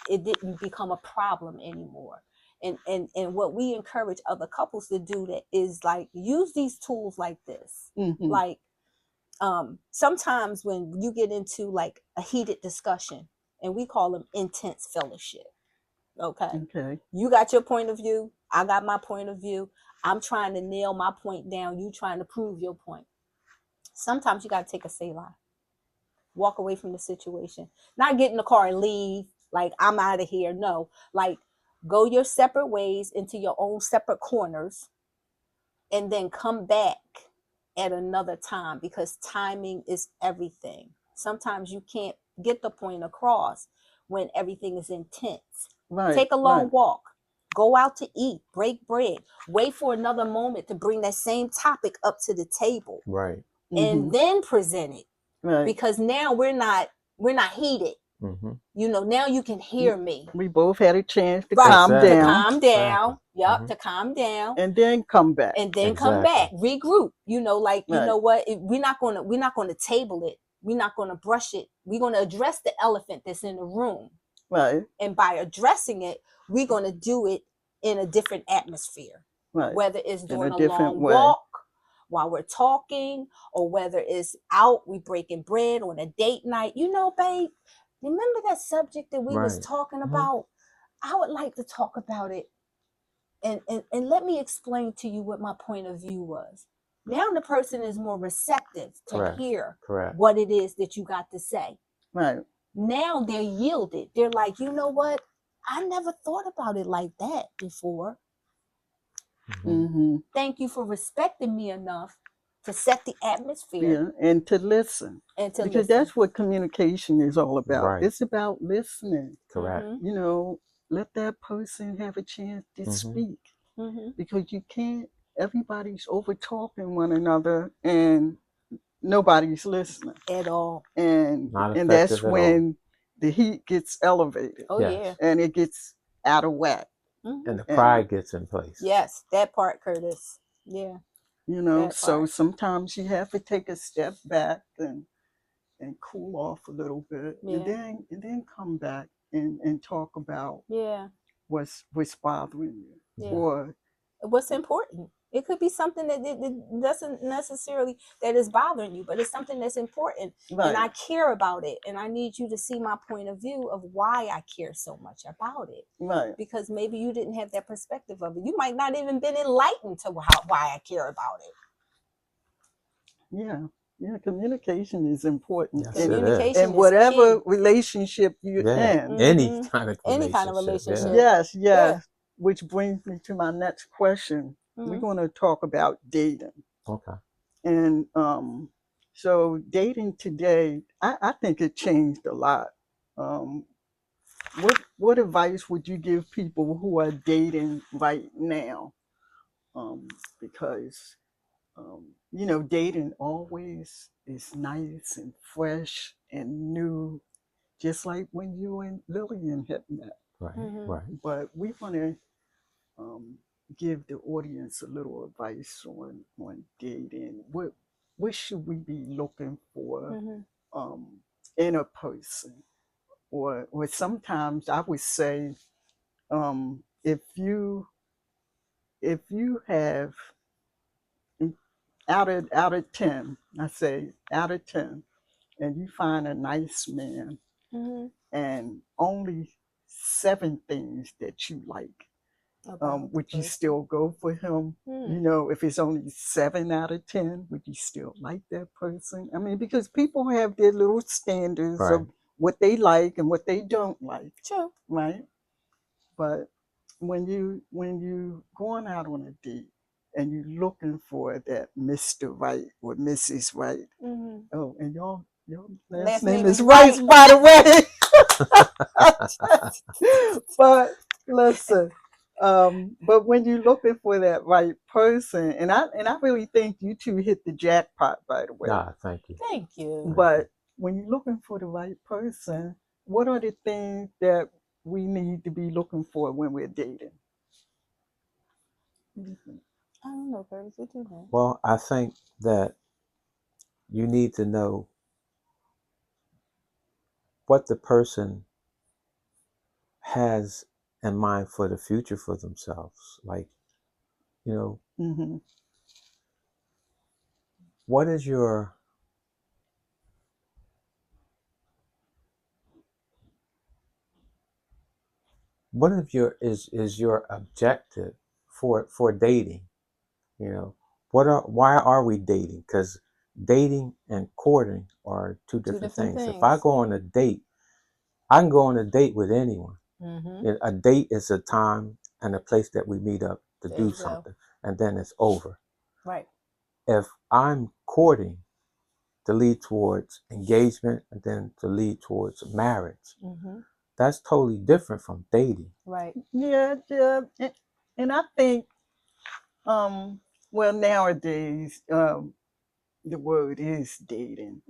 it didn't become a problem anymore. And what we encourage other couples to do that is like use these tools like this. hmm Like sometimes when you get into like a heated discussion, and we call them intense fellowship. Okay. okay, You got your point of view. I got my point of view. I'm trying to nail my point down. You trying to prove your point. Sometimes you got to take a Selah, walk away from the situation, not get in the car and leave. Like, I'm out of here. No, like, go your separate ways into your own separate corners and then come back at another time because timing is everything. Sometimes you can't get the point across when everything is intense. right, Take a long right, walk. Go out to eat, break bread, wait for another moment to bring that same topic up to the table, Right. and then present it. Right. Because now we're not heated. Mm-hmm. You know, now you can hear me. We both had a chance to Right. calm Exactly. To down calm down. Exactly. Yep, Mhm. to calm down. and then come back. And then come Exactly. back, regroup. You know, like, you Right. know what? We're not gonna table it. We're not gonna brush it. We're gonna address the elephant that's in the room. Right. And by addressing it, we're gonna do it in a different atmosphere. Right. Whether it's In during a a different long way. walk, while we're talking, or whether it's out, we breaking bread on a date night. You know, babe, remember that subject that we was Right. talking Mhm. about? I would like to talk about it. And let me explain to you what my point of view was. Now the person is more receptive to Correct. hear Correct. what it is that you got to say. Right. Now they're yielded. They're like, you know what? I never thought about it like that before. Mm-hmm. Thank you for respecting me enough to set the atmosphere. Yeah, and to listen. And to because listen. that's what communication is all about. Right. It's about listening. Correct. Mhm. You know, let that person have a chance to Mhm. speak. Mhm. Because you can't, everybody's over talking one another and nobody's listening. At all. And Not and that's effective at all. when the heat gets elevated Oh Yes. yeah. and it gets out of whack. Mhm. And the And pride gets in place. Yes, that part, Curtis. Yeah. you know, That so part. sometimes you have to take a step back and cool off a little bit Yeah. and then come back and talk about Yeah. what's bothering you. Yeah. Or What's important. It could be something that it doesn't necessarily that is bothering you, but it's something that's important. And I right, care about it. And I need you to see my point of view of why I care so much about it. right. Because maybe you didn't have that perspective of it. You might not even been enlightened to why I care about it. Yeah. Yeah, communication is important. Yes, it is. Communication And is whatever key. relationship you're Yeah. in. Any Mhm. kind of Any kind of relationship. relationship. Yeah. Yes, yes. Which brings me to my next question. We're Mhm. going to talk about dating. Okay. And so dating today, I think it changed a lot. Um, what advice would you give people who are dating right now? Because you know, dating always is nice and fresh and new, just like when you and Lillian had met. Right. Mhm. Right. But we want to give the audience a little advice on dating. What should we be looking for Mhm. um, in a person? Or sometimes I would say, if you have out of 10, I say out of 10, and you find a nice man Mhm. and only 7 things that you like, About the would you person. still go for him? You know, if it's only 7 out of 10, would you still like that person? I mean, because people have their little standards Right. of what they like and what they don't like, True. right? But when you going out on a date and you're looking for that Mr. Right or Mrs. Right, Mhm. oh, and your last Last name name is is Rice, Wright. by the way. But listen, but when you're looking for that right person, and I really think you two hit the jackpot, by the way. Ah, thank you. Thank you. But when you're looking for the right person, what are the things that we need to be looking for when we're dating? What do you think? I don't know, Curtis. What you think? Well, I think that you need to know what the person has in mind for the future for themselves. Like, you know, Mm-hmm. what is your is your objective for dating? You know, why are we dating? Because dating and courting are two Two different different things. If I things. go on a date, I can go on a date with anyone. Mm-hmm. A date is a time and a place that we meet up to There do you go. something, and then it's over. Right. If I'm courting to lead towards engagement and then to lead towards marriage, Mm-hmm. that's totally different from dating. Right. Yeah, yeah. And I think, well, nowadays, the word is dating.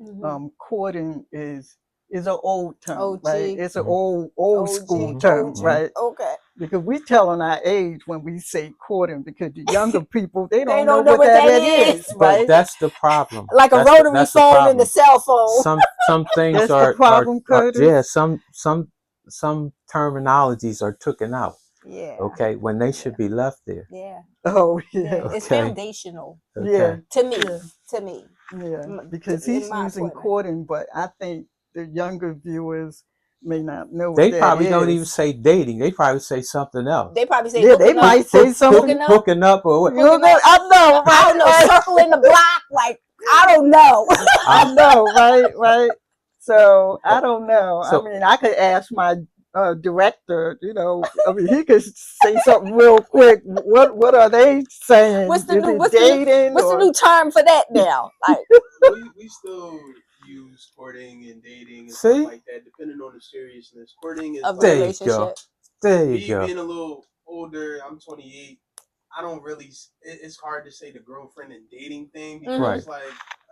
Courting is an old term, right? OG. It's an old school OG. term, OG. right? Okay. Because we telling our age when we say courting, because the younger people they They don't know don't know what what that that is, is. But right? that's the problem. Like a rotary That's the phone and a problem. cell phone. Some things That's the problem, are Curtis. yeah, some terminologies are taken out. Yeah. Okay, when they Yeah. should be left there. Yeah. Oh Yeah. yeah, It's Okay. foundational yeah, Okay. to me. yeah, To me. yeah. Because In he's my using opinion. courting, but I think the younger viewers may not know what They that probably don't even is. say dating. They probably say something else. They probably say Yeah, they hooking up. might say something. Hooking up. Hooking up or what? You know, Hooking up. I know, I right? don't know. Right. Circling the block. Like, I don't know. I know, right? Right. So I Oh, don't know. I so mean, I could ask my director. You know, I mean, he could say something real quick. What are they saying? What's the Is new it dating what's the or? new term for that now? Like, we still use courting and dating and stuff see, like that, depending on the seriousness. Courting is of the there like you go. relationship. There you me go. being a little older. I'm 28. I don't really. It's hard to say the girlfriend and dating thing because Mm-hmm. it's like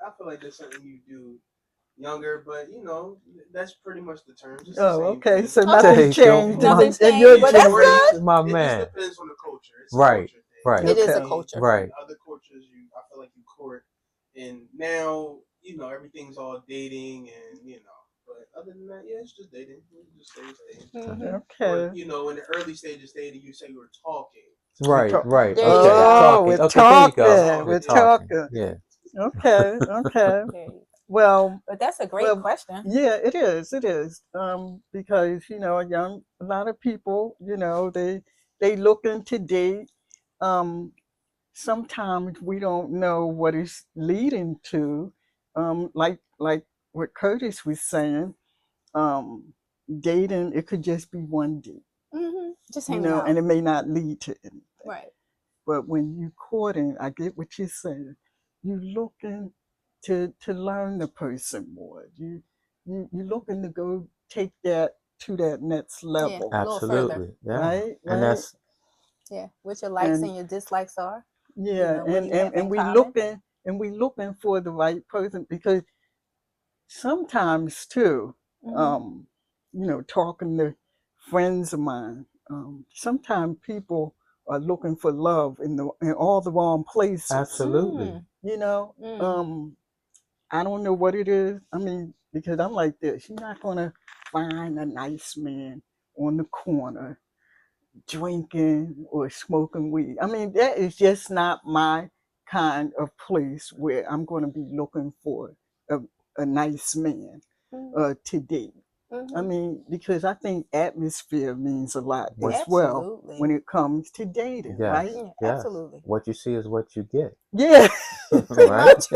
I feel like there's something you do younger, but that's pretty much the terms. It's the Oh, same okay. thing. So There nothing you go. changed My, Nothing's in your changed, but Yeah, that's courting. good. generation. my It just man. depends on the culture. It's a Right. culture thing. Right. It is a Okay. culture. Right. In other cultures, I feel like you court, and now everything's all dating, and But other than that, yeah, it's just dating. It just stays dating. Mm-hmm. Okay. Or in the early stages dating, you say we were talking. We Right. talk. Right. There you Okay. go. Oh, Talking. we're Okay. There you go. talking. We're We're talking. talking. Yeah. Okay. Okay. There you go. Well, But that's a great well, question. yeah, it is. It is. Because a lot of people, they looking to date. Um, Sometimes we don't know what it's leading to. Like what Curtis was saying. Um, Dating, it could just be one date, Mm-hmm. Just hanging out. and it may not lead to anything. Right. But when you courting, I get what you're saying. You looking to learn the person more. You looking to go take that to that next Yeah. level, A little further. Absolutely. Yeah. right? And Right. that's Yeah. What your likes And and your dislikes are. yeah, What do and you have in and common? we looking for the right person because sometimes too, Mm-hmm. um, talking to friends of mine, sometimes people are looking for love in all the wrong places. absolutely. Mm. You know, Mm. I don't know what it is. I mean, because I'm like this, you're not gonna find a nice man on the corner drinking or smoking weed. I mean, that is just not my kind of place where I'm going to be looking for a, a nice man Mm. to date. I Mm-hmm. mean, because I think atmosphere means a lot What as well Absolutely. when it comes to dating, right? yes. Yeah, Yes. absolutely. What you see is what you get. Yeah. Pretty Right? much.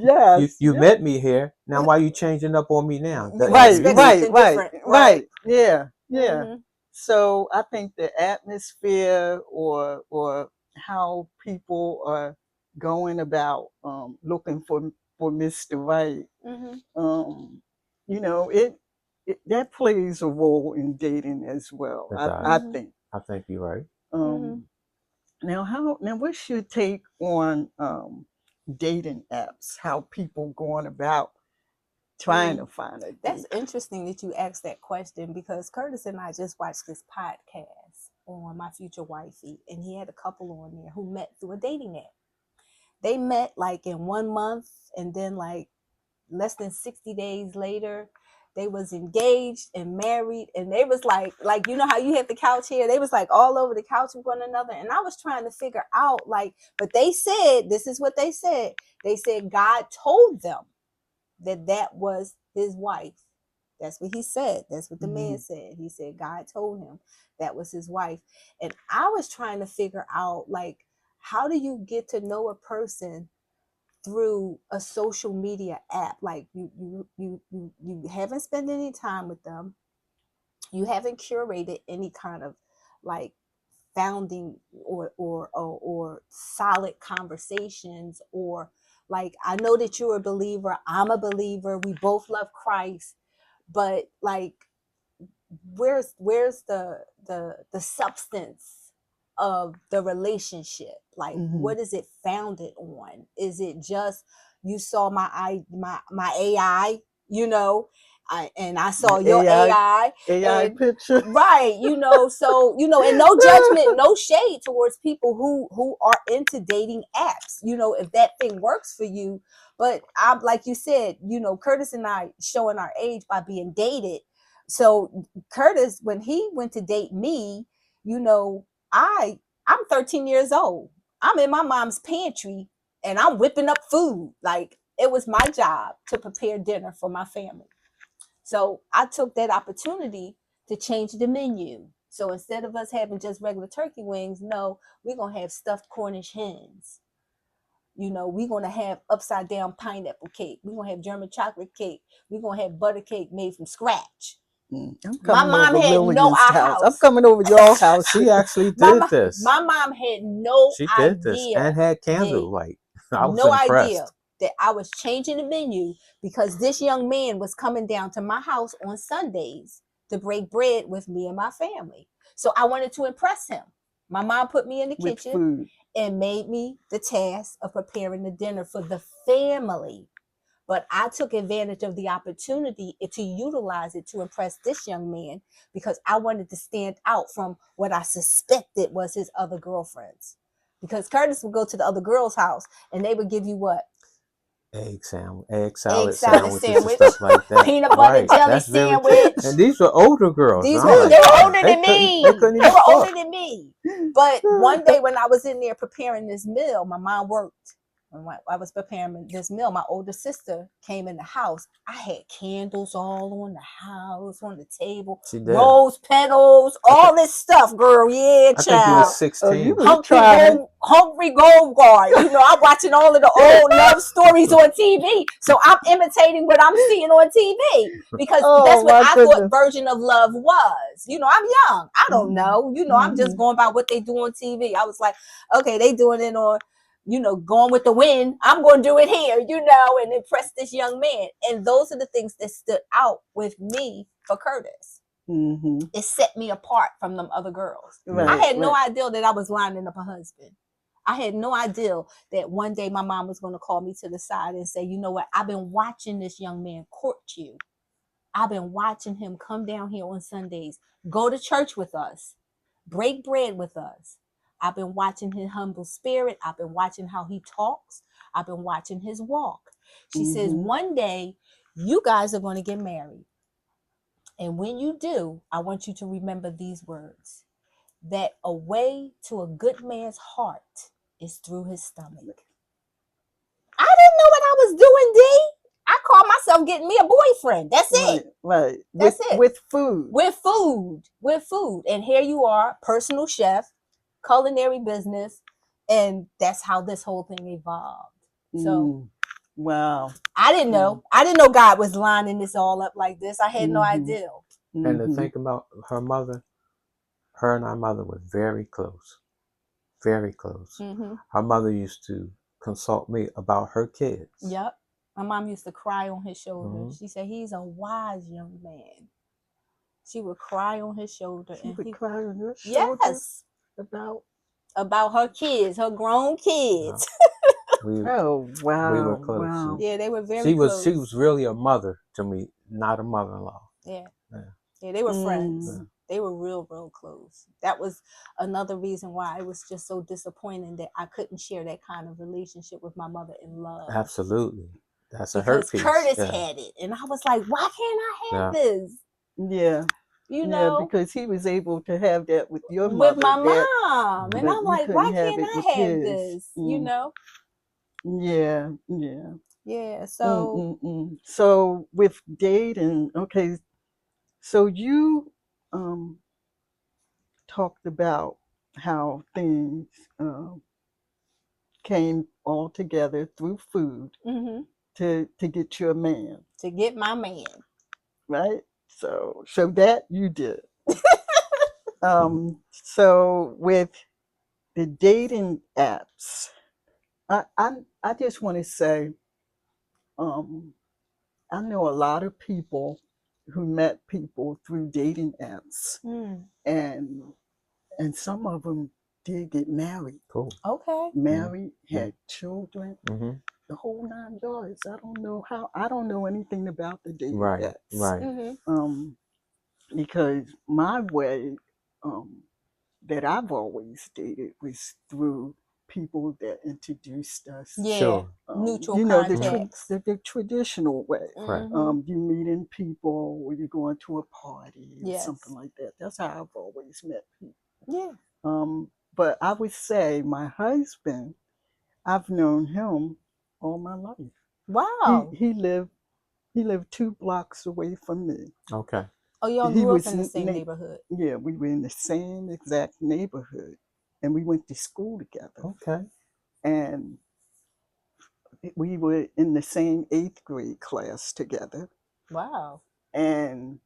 Yeah. Yes. You Yeah. met me here. Now why you changing up on me now? You Right, expect right, something right, different, right? right. Yeah, yeah. Mm-hmm. So I think the atmosphere or how people are going about looking for Mr. Right, Mm-hmm. um, it that plays a role in dating as well. It I does. Mm-hmm. think. I think you're right. Mm-hmm. Um, now what's your take on dating apps? How people going about trying to find a That's date? interesting that you asked that question because Curtis and I just watched this podcast on My Future Wifey, and he had a couple on there who met through a dating app. They met like in 1 month, and then like less than 60 days later, they was engaged and married, and they was like how you have the couch here, they was like all over the couch with one another. And I was trying to figure out but they said, this is what they said God told them that was his wife. That's what he said. That's what the man Mhm. said. He said God told him that was his wife. And I was trying to figure out how do you get to know a person through a social media app? Like you haven't spent any time with them. You haven't curated any kind of like founding or solid conversations, or I know that you're a believer, I'm a believer, we both love Christ, but where's the substance of the relationship? Like, what is it founded on? Is it just you saw my AI, you know, I saw your AI and picture. right, you know, so you know, and no judgment, no shade towards people who are into dating apps, you know, if that thing works for you. But I'm like you said, you know, Curtis and I showing our age by being dated. So Curtis, when he went to date me, you know, I'm 13 years old. I'm in my mom's pantry and I'm whipping up food. Like, it was my job to prepare dinner for my family. So I took that opportunity to change the menu. So instead of us having just regular turkey wings, no, we're going to have stuffed Cornish hens. You know, we're going to have upside down pineapple cake. We're going to have German chocolate cake. We're going to have butter cake made from scratch. I'm My coming mom over had no Lillian's house. I'm house. coming over your house. She actually My, did this. my mom had no She did this idea and had that candlelight. I was no idea impressed. that I was changing the menu because this young man was coming down to my house on Sundays to break bread with me and my family. So I wanted to impress him. My mom put me in the with kitchen food. and made me the task of preparing the dinner for the family. But I took advantage of the opportunity to utilize it to impress this young man because I wanted to stand out from what I suspected was his other girlfriends. Because Curtis would go to the other girl's house and they would give you what? Egg Egg salad salad sandwiches and sandwich, stuff like that. peanut butter Right. jelly That's very true. sandwich. And these were older girls. These I'm were like, they were older than they me. couldn't They even were older cook. than me. But one day when I was in there preparing this meal, my mom worked. When I was preparing this meal, my older sister came in the house. I had candles all on the house, on the table, She did. rose petals, all this stuff, girl. Yeah, I think you were child. 16. Hungry Gold Guard. You know, I'm watching all of the old love stories on TV. So I'm imitating what I'm seeing on TV because that's what I thought version of love was. You know, I'm young. I don't know. You know, I'm just going by what they do on TV. I was like, okay, they doing it on, you know, going with the wind. I'm going to do it here, you know, and impress this young man. And those are the things that stood out with me for Curtis. It set me apart from them other girls. Right, I had no idea that I was lining up a husband. I had no idea that one day my mom was going to call me to the side and say, you know what? I've been watching this young man court you. I've been watching him come down here on Sundays, go to church with us, break bread with us. I've been watching his humble spirit. I've been watching how he talks. I've been watching his walk. She says, one day you guys are going to get married. And when you do, I want you to remember these words, that a way to a good man's heart is through his stomach. I didn't know what I was doing, D. I called myself getting me a boyfriend. That's it. Right. That's it. With food. With food. And here you are, personal chef, culinary business. And that's how this whole thing evolved. So, wow. I didn't know. I didn't know God was lining this all up like this. I had no idea. And to think about her mother, her and our mother were very close. Very close. Her mother used to consult me about her kids. Yep. My mom used to cry on his shoulder. She said, he's a wise young man. She would cry on his shoulder. She would cry on your shoulder? Yes. About her kids, her grown kids. Oh, wow. We were close. Wow. Yeah, they were very close. She was really a mother to me, not a mother-in-law. Yeah, they were friends. They were real close. That was another reason why it was just so disappointing that I couldn't share that kind of relationship with my mother in love. Absolutely. That's a hurt piece. Curtis had it. And I was like, why can't I have this? Yeah. You know? Yeah, because he was able to have that with your mother. With my mom. And I'm like, why can't I have this? You know? Yeah. Yeah. So so with dating, okay, so you talked about how things came all together through food to get your man. To get my man. Right? So that you did. So with the dating apps, I just want to say, I know a lot of people who met people through dating apps, Mm. and some of them did get married. Cool. Okay. Married, had children, Mm-hmm. the whole 9 yards. I don't know anything about the dating Right. apps. Right. Mm-hmm. Because my way that I've always dated was through people that introduced us. Yeah. Sure. Neutral You know, the, contacts. the traditional way. Right. Mhm. You meeting people or you're going to a party or Yes. something like that. That's how I've always met people. Yeah. But I would say my husband, I've known him all my life. Wow. He lived 2 blocks away from me. Okay. Oh, y'all He grew up was in the same neighborhood. Yeah, we were in the same exact neighborhood, and we went to school together. Okay. And we were in the same 8th grade class together, Wow. and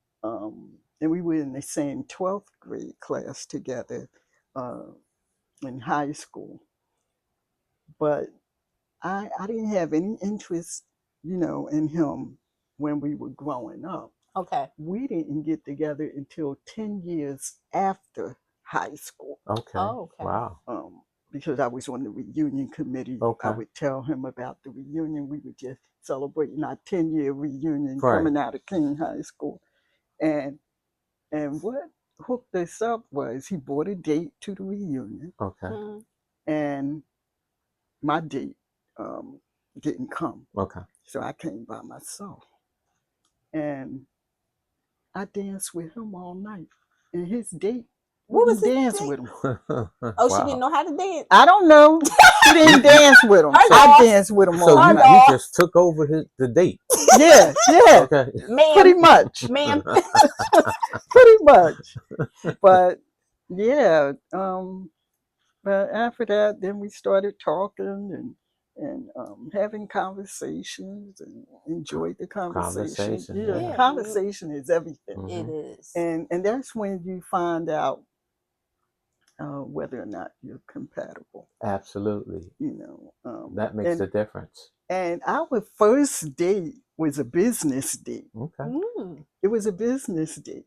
we were in the same 12th grade class together in high school. But I didn't have any interest, in him when we were growing up. Okay. We didn't get together until 10 years after high school. Okay. Oh, okay. Wow. Because I was on the reunion committee. Okay. I would tell him about the reunion. We were just celebrating our 10-year reunion Right. coming out of King High School. And what hooked us up was he bought a date to the reunion, Okay. Mhm. and my date didn't come. Okay. So I came by myself. And I danced with him all night. And his date What was wouldn't his dance date? with him. Oh, she didn't know how to dance. I don't know. She didn't dance with him. Her So I loss. danced with him So all Her night. you loss. just took over the date. Yeah, Okay. pretty Ma'am. much. Ma'am. Pretty much. But yeah, but after that, then we started talking and having conversations and enjoyed the conversation. Conversation. Yeah, Yeah. conversation is everything. Mhm. It is. And that's when you find out whether or not you're compatible. Absolutely. That makes And the difference. and our first date was a business date. Okay. Mm. It was a business date.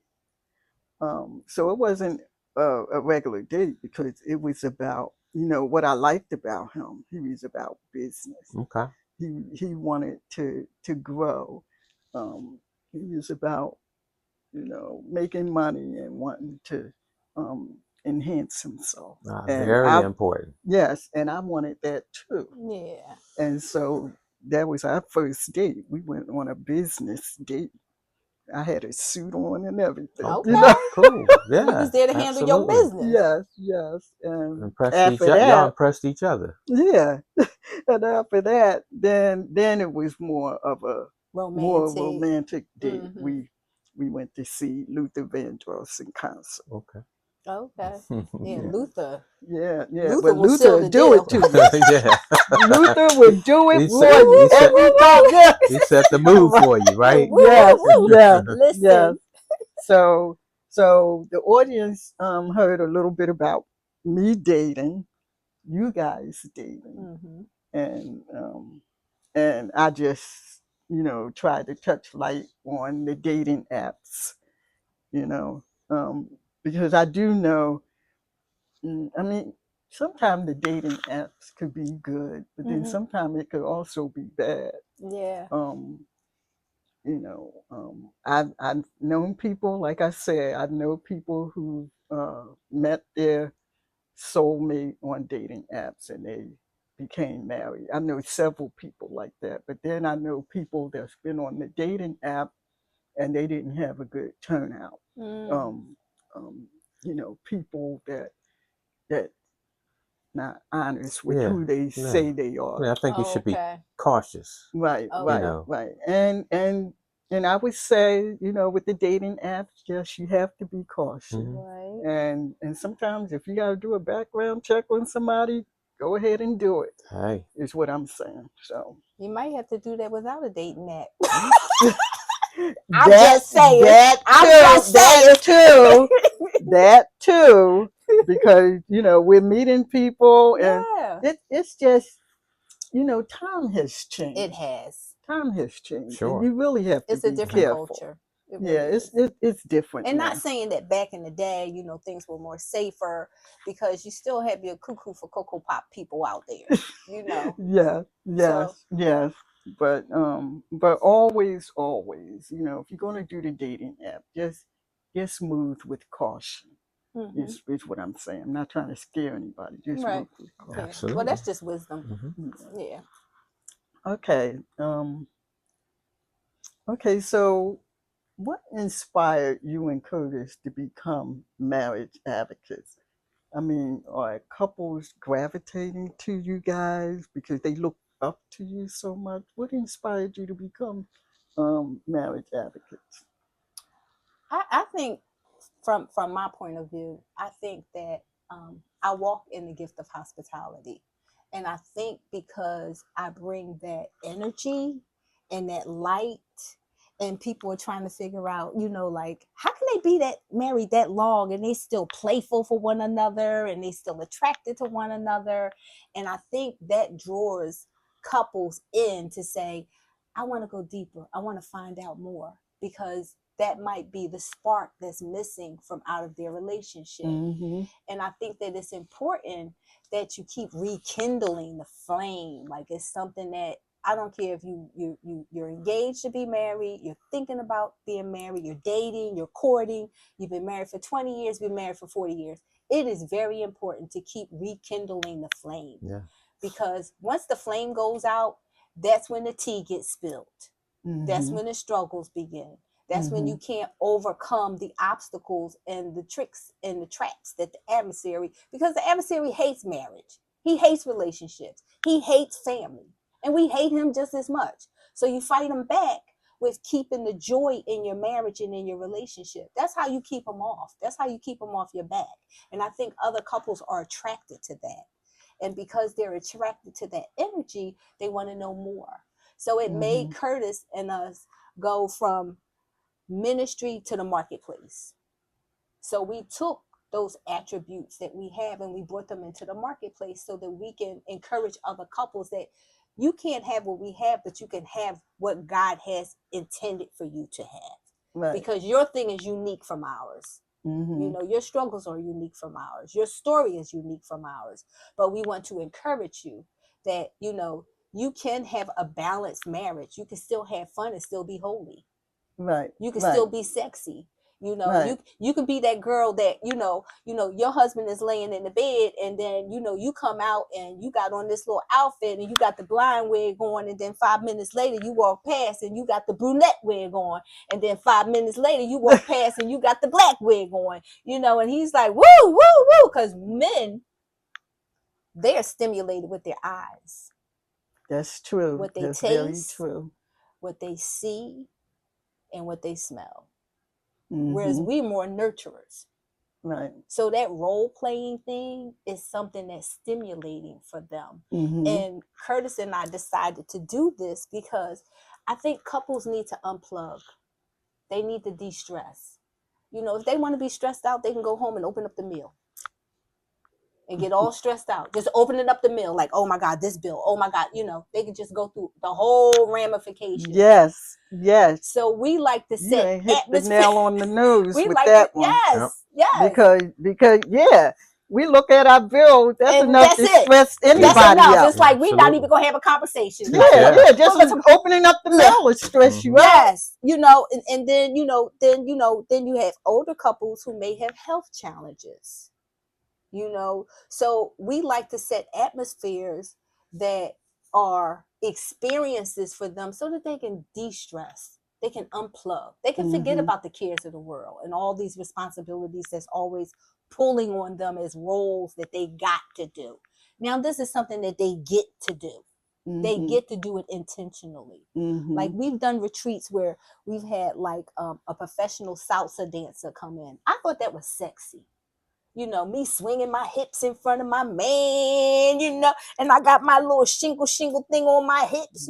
So it wasn't a regular date because it was about, what I liked about him. He was about business. Okay. He wanted to grow. He was about, making money and wanting to enhance himself. And Very important. yes, and I wanted that too. Yeah. And so that was our first date. We went on a business date. I had a suit on and everything. Okay. Cool. Yeah. You was there to handle your absolutely. business. Yes. And Impressed after y'all that, impressed each other. yeah. And after that, then it was more Romantic. romantic date. Mhm. We went to see Luther Vandross in concert. Okay. Okay. Yeah, Yeah. Luther. Yeah. Luther But will seal Luther the do it deal. to you. Yeah. Luther would do it He for said- you he said- every time. Yeah. He set the mood for you, right? Woo, Yes, woo, woo. yes, Listen. yes. So the audience heard a little bit about me dating, you guys dating, Mhm. and I just tried to touch light on the dating apps, you know, because I do know. I mean, sometimes the dating apps could be good, but then Mhm. sometimes it could also be bad. Yeah. I've known people, like I said, I know people who met their soulmate on dating apps and they became married. I know several people like that, but then I know people that's been on the dating app and they didn't have a good turnout. Mm. People that not honest with Yeah, who they yeah. say they are. Yeah, I think you should be Okay. cautious. Right, Okay. right. And I would say, with the dating apps, yes, you have to be cautious. Mhm. Right. And sometimes if you gotta do a background check on somebody, go ahead and do it, Hey. is what I'm saying. So You might have to do that without a dating app. I'm just saying. that too, because we're meeting people and Yeah. it's just time has changed. It has. Time has changed, Sure. and you really have to It's a be different careful. culture. It Yeah, really is. it's different And now. not saying that back in the day, you know, things were more safer, because you still have your cuckoo for Cocoa Pop people out there, you know. Yeah, So yes. But always, you know, if you're gonna do the dating app, just move with caution. hmm Is what I'm saying. I'm not trying to scare anybody. Just right, move with caution. yeah. Well, Absolutely. that's just wisdom. Hmm. Yeah. Okay. Okay. So, what inspired you and Curtis to become marriage advocates? I mean, are couples gravitating to you guys because they look up to you so much? What inspired you to become marriage advocates? I think from my point of view, I think that I walk in the gift of hospitality, and I think because I bring that energy and that light, and people are trying to figure out, you know, like, how can they be that married that long and they still playful for one another and they still attracted to one another, and I think that draws couples in to say, I want to go deeper, I want to find out more, because that might be the spark that's missing from out of their relationship. Mm-hmm. And I think that it's important that you keep rekindling the flame. Like, it's something that, I don't care if you're engaged to be married, you're thinking about being married, you're dating, you're courting, you've been married for 20 years, been married for 40 years. It is very important to keep rekindling the flame. Yeah. Because once the flame goes out, that's when the tea gets spilled. That's Mm-hmm. when the struggles begin. That's when Mm-hmm. you can't overcome the obstacles and the tricks and the traps that the adversary, because the adversary hates marriage. He hates relationships. He hates family. And we hate him just as much. So you fight him back with keeping the joy in your marriage and in your relationship. That's how you keep him off. That's how you keep him off your back. And I think other couples are attracted to that. And because they're attracted to that energy, they want to know more. So it Mm-hmm. made Curtis and us go from ministry to the marketplace. So we took those attributes that we have and we brought them into the marketplace so that we can encourage other couples that you can't have what we have, but you can have what God has intended for you to have. Right. Because your thing is unique from ours. Mm-hmm. You know, your struggles are unique from ours. Your story is unique from ours. But we want to encourage you that, you know, you can have a balanced marriage. You can still have fun and still be holy. Right. You can Right. still be sexy. You know, Right. you can be that girl that, your husband is laying in the bed, and then, you come out and you got on this little outfit and you got the blind wig on, and then 5 minutes later you walk past and you got the brunette wig on, and then 5 minutes later you walk past and you got the black wig on, and he's like, woo, woo, woo, because men, they are stimulated with their eyes, That's true. what they That's very taste, true. what they see, and what they smell. Whereas Mm-hmm. we're more nurturers. Right. So that role playing thing is something that's stimulating for them. Mm-hmm. And Curtis and I decided to do this because I think couples need to unplug. They need to de-stress. If they want to be stressed out, they can go home and open up the meal and get all stressed out. Just opening up the meal, like, oh my God, this bill. Oh my God, they can just go through the whole ramifications. Yes. Yes. So we like to You set ain't hit the atmosphere. nail on the nose We with like that to, one. yes, Yep. yes. Because yeah, we look at our bill. That's And enough that's to it. stress That's anybody enough. out. It's like we're not even Absolutely. gonna have a conversation. Yeah, Like, Yeah. yeah. Just opening up the mail will stress you out. yes, and then then you have older couples who may have health challenges. So we like to set atmospheres that are experiences for them so that they can de-stress. They can unplug. They can forget Mm-hmm. about the cares of the world and all these responsibilities that's always pulling on them as roles that they got to do. Now, this is something that they get to do. They Mm-hmm. get to do it intentionally. Mm-hmm. Like, we've done retreats where we've had like a professional salsa dancer come in. I thought that was sexy. Me swinging my hips in front of my man, and I got my little shingle thing on my hips,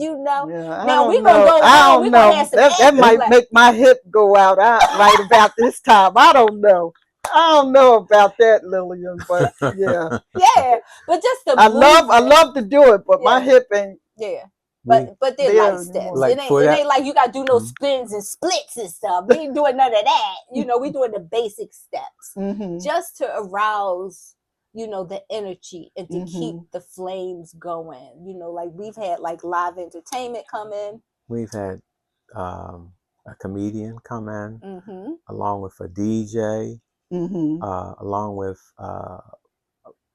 Yeah, I Now don't we're gonna know. go I home, don't we're gonna have know. some That action might play. make my hip go out right about this time. I don't know. I don't know about that, Lillian, but yeah. Yeah, but just the I movement. love to do it, but my Yeah. hip ain't. Yeah. we But they're They're light steps. more. like It for ain't that. like you gotta do no Mhm. spins and splits and stuff. We ain't doing none of that. You know, we doing the basic steps Mm-hmm. just to arouse, you know, the energy and to keep Mm-hmm. the flames going. You know, like we've had like live entertainment come in. We've had a comedian come in, Mm-hmm. along with a DJ, Mm-hmm. along with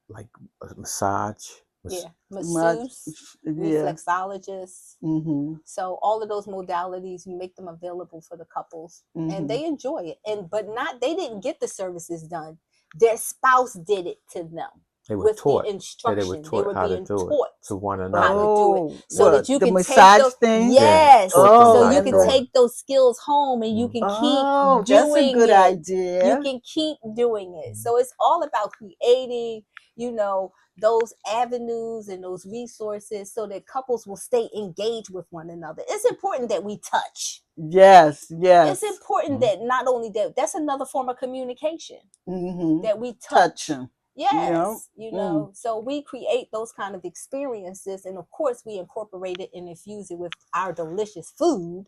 like a massage. Yeah, Much. masseuse, Yeah. reflexologists. Mm-hmm. So all of those modalities, you make them available for the couples, and Mm-hmm. they enjoy it. And but not they didn't get the services done; their spouse did it to them They were with the taught. They were instruction. They taught were how to being do it taught to one how another. to do it, Oh, so that what? you The can take massage those. thing? Yeah, Yes, taught them so Oh, how you to and can do the, it. take those skills home, and you Mhm. can keep oh, that's a doing good it. You idea. can keep doing it. So it's all about creating, you know, those avenues and those resources so that couples will stay engaged with one another. It's important that we touch. Yes, It's yes. important Mhm. that not only that, that's another form of communication Mm-hmm. that we touch. Touching. Yeah. Yes, you Mm. know, so we create those kind of experiences, and of course, we incorporate it and infuse it with our delicious food.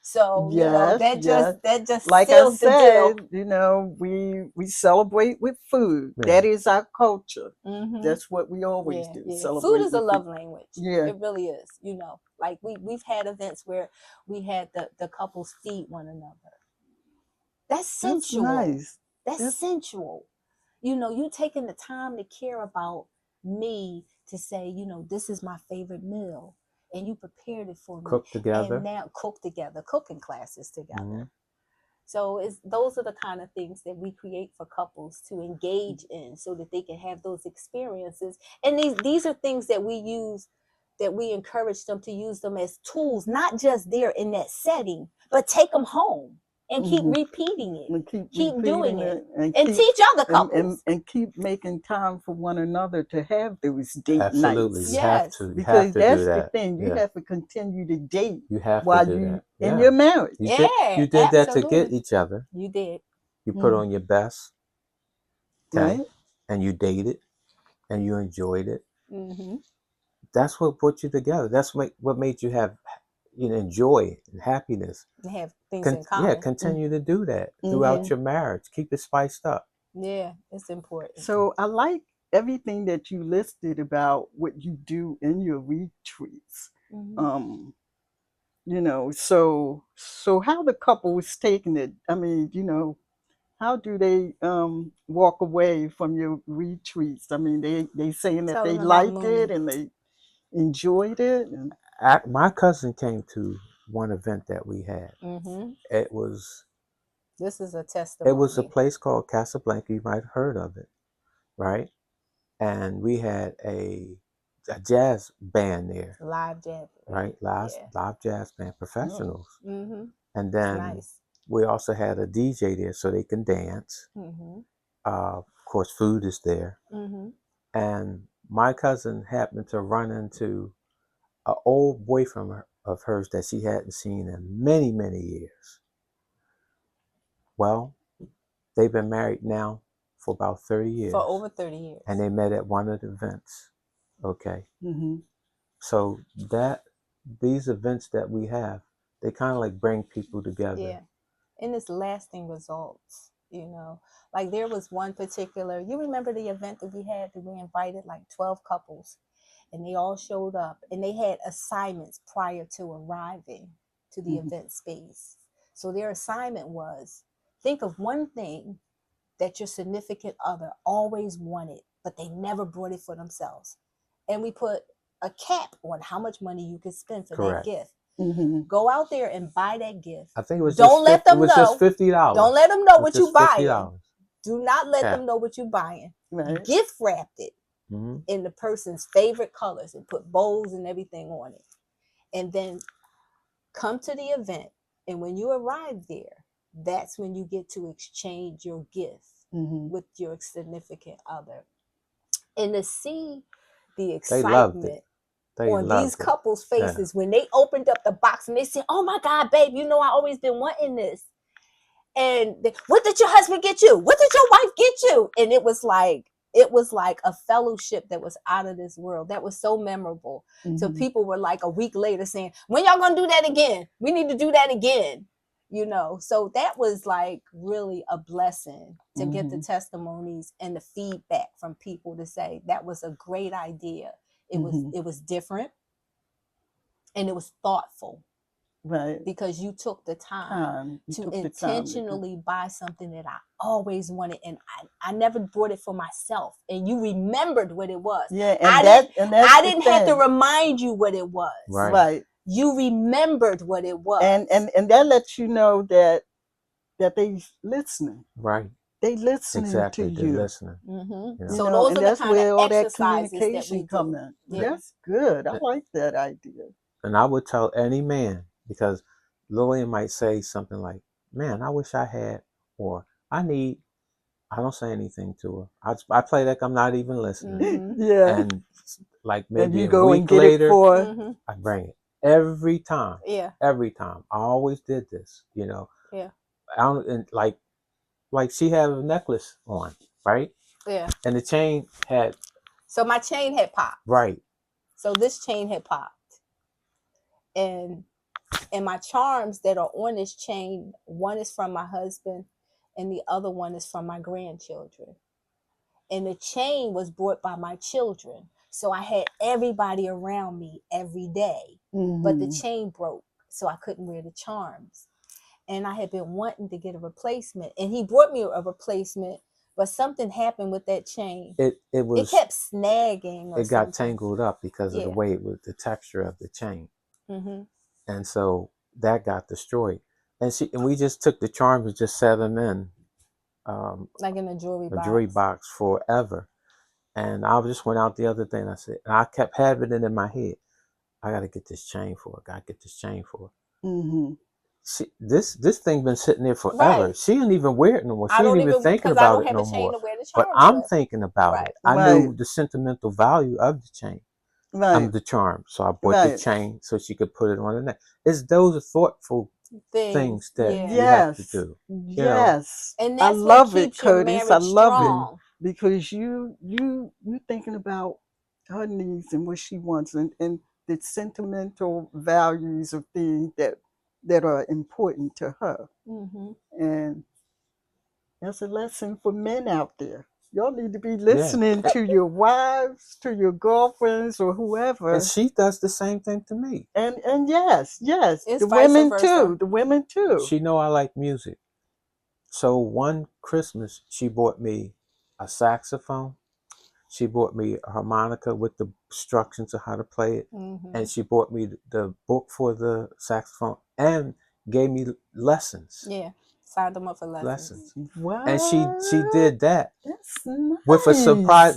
So you know Yes, yes. that just Like I seals the deal. said, we celebrate with food. Yeah. That is our culture. Mm-hmm. That's what we always Yeah, do. yeah. Food Celebrate is a with food. love language. Yeah. It really is. You know, like we've had events where we had the couples feed one another. That's That's sensual. nice. That's That's sensual. You know, you taking the time to care about me to say, you know, this is my favorite meal, and you prepared it for me, Cook and together. now cook together, cooking classes together. Hmm. So it's those are the kind of things that we create for couples to engage in so that they can have those experiences. And these are things that we use, that we encourage them to use them as tools, not just there in that setting, but take them home and keep mm-hmm. repeating it. And keep Keep doing repeating it. it and And keep teach other couples. and keep making time for one another to have those date Absolutely, nights. you have Yes. to. You have Because to do that's the that. thing. You Yeah, have to continue to date you have to while do you that. in Yeah, your marriage. you did. Yeah, You did that to get absolutely. each other. You did. You put Mm, on your best, okay, right? and you dated, and you enjoyed it. Mm-hmm. That's what put you together. That's what made you have, joy and happiness. They have things in Yeah, common. continue to do that Mm-hmm. throughout your marriage. Keep it spiced up. Yeah, it's important. So I like everything that you listed about what you do in your retreats. Mm-hmm. Um, so how the couple is taking it. I mean, how do they walk away from your retreats? I mean, they saying that Tell they them about like it Mooney. and they enjoyed it. And My cousin came to one event that we had. Mm-hmm. It was This is a it was a testimony. place called Casablanca. You might have heard of it, right? And we had a jazz band there, Live jab. right? Live Yeah. live jazz band oh, professionals. Mm-hmm. And It's then nice. we also had a DJ there so they can dance. Mm-hmm. Of course, food is there. Mm-hmm. And my cousin happened to run into an old boyfriend of hers that she hadn't seen in many, many years. Well, they've been married now for about 30 For years. over 30 years. And they met at one of the events. Okay. mm-hmm. So these events that we have, they kind of like bring people together. Yeah. And it's lasting results, Like there was one particular, you remember the event that we had that we invited like 12 couples, and they all showed up and they had assignments prior to arriving to the Mm-hmm. event space. So their assignment was, think of one thing that your significant other always wanted, but they never brought it for themselves. And we put a cap on how much money you could spend for Correct. that gift. Mm-hmm. Go out there and buy that gift. I think it was Don't let them know. just $50. Don't let them know It was what you just buying. $50. Do not let Yeah. them know what you're buying. Right. Gift wrapped it Mm-hmm. in the person's favorite colors and put bows and everything on it. And then come to the event. And when you arrive there, that's when you get to exchange your gift Mm-hmm. with your significant other. And to see the They loved excitement it. They on loved these it. couples' faces when they opened up the box and they said, "Oh my God, babe, I always been wanting this." And what did your husband get you? What did your wife get you? And it was like, it was like a fellowship that was out of this world. That was so memorable. So Mhm. people were like a week later saying, when y'all gonna do that again? We need to do that again. You know, so that was like really a blessing to get the Mhm. testimonies and the feedback from people to say that was a great idea. It Mhm. was different and it was thoughtful Right. because you took the time You to took the time to do. intentionally buy something that I always wanted, and I never bought it for myself. And you remembered what it was. Yeah, I that's didn't the have to thing. remind you what it was. Right. Right. You remembered what it was. And that lets you know that they listening. Right. They listening Exactly. to They're you. listening. Mhm. You know? You So know, those and are the that's kind of where all that exercises that we communication do. come in. Yeah. That's good. I And- like that idea. And I would tell any man, because Lillian might say something like, "Man, I wish I had," or "I need." I don't say anything to her. I play like I'm not even listening. Mhm. Yeah. And like And maybe you a go and week get it later, for Mhm. I bring it every time. Yeah. Every time. I always did this. You know. Yeah. I don't and like she had a necklace on, right? Yeah. And the chain had So my chain had popped. right. So this chain had popped. And my charms that are on this chain, one is from my husband and the other one is from my grandchildren. And the chain was brought by my children. So I had everybody around me every day. But the Mhm. chain broke, so I couldn't wear the charms. And I had been wanting to get a replacement. And he brought me a replacement, but something happened with that chain. It It kept snagging or it got something. tangled up because of the Yeah. way it was, the texture of the chain. Mm-hmm. And so that got destroyed. And we just took the charms and just set them in Like in a jewelry a box. jewelry box forever. And I just went out the other day and I said, and I kept having it in my head. I got to get this chain for her. Got to get this chain for her. Mhm. This thing been sitting there forever. Right. She didn't even wear it no more. She I ain't don't even thinking because I about don't it have no a chain more. to wear the But charms I'm with. thinking about Right. it. I Right. knew the sentimental value of the chain. Right. The charm. So I bought the Right. chain so she could put it on her neck. It's those are thoughtful things that Yeah. you have to Yes. do. Yes. And I that's what love it, keeps your Curtis. I marriage love it strong. because you thinking about her needs and what she wants and the sentimental values of things that are important to her. Mm-hmm. And that's a lesson for men out there. Y'all need to be listening to your wives, to your girlfriends, or And whoever. she does the same thing to me. And yes, It's the vice women versa. too. The women too. She know I like music. So one Christmas she bought me a saxophone. She bought me a harmonica with the instructions of how to play it. Mm-hmm. And she bought me the book for the saxophone and gave me lessons. Yeah. Signed them up for lessons. What? And she did that That's nice. with a surprise.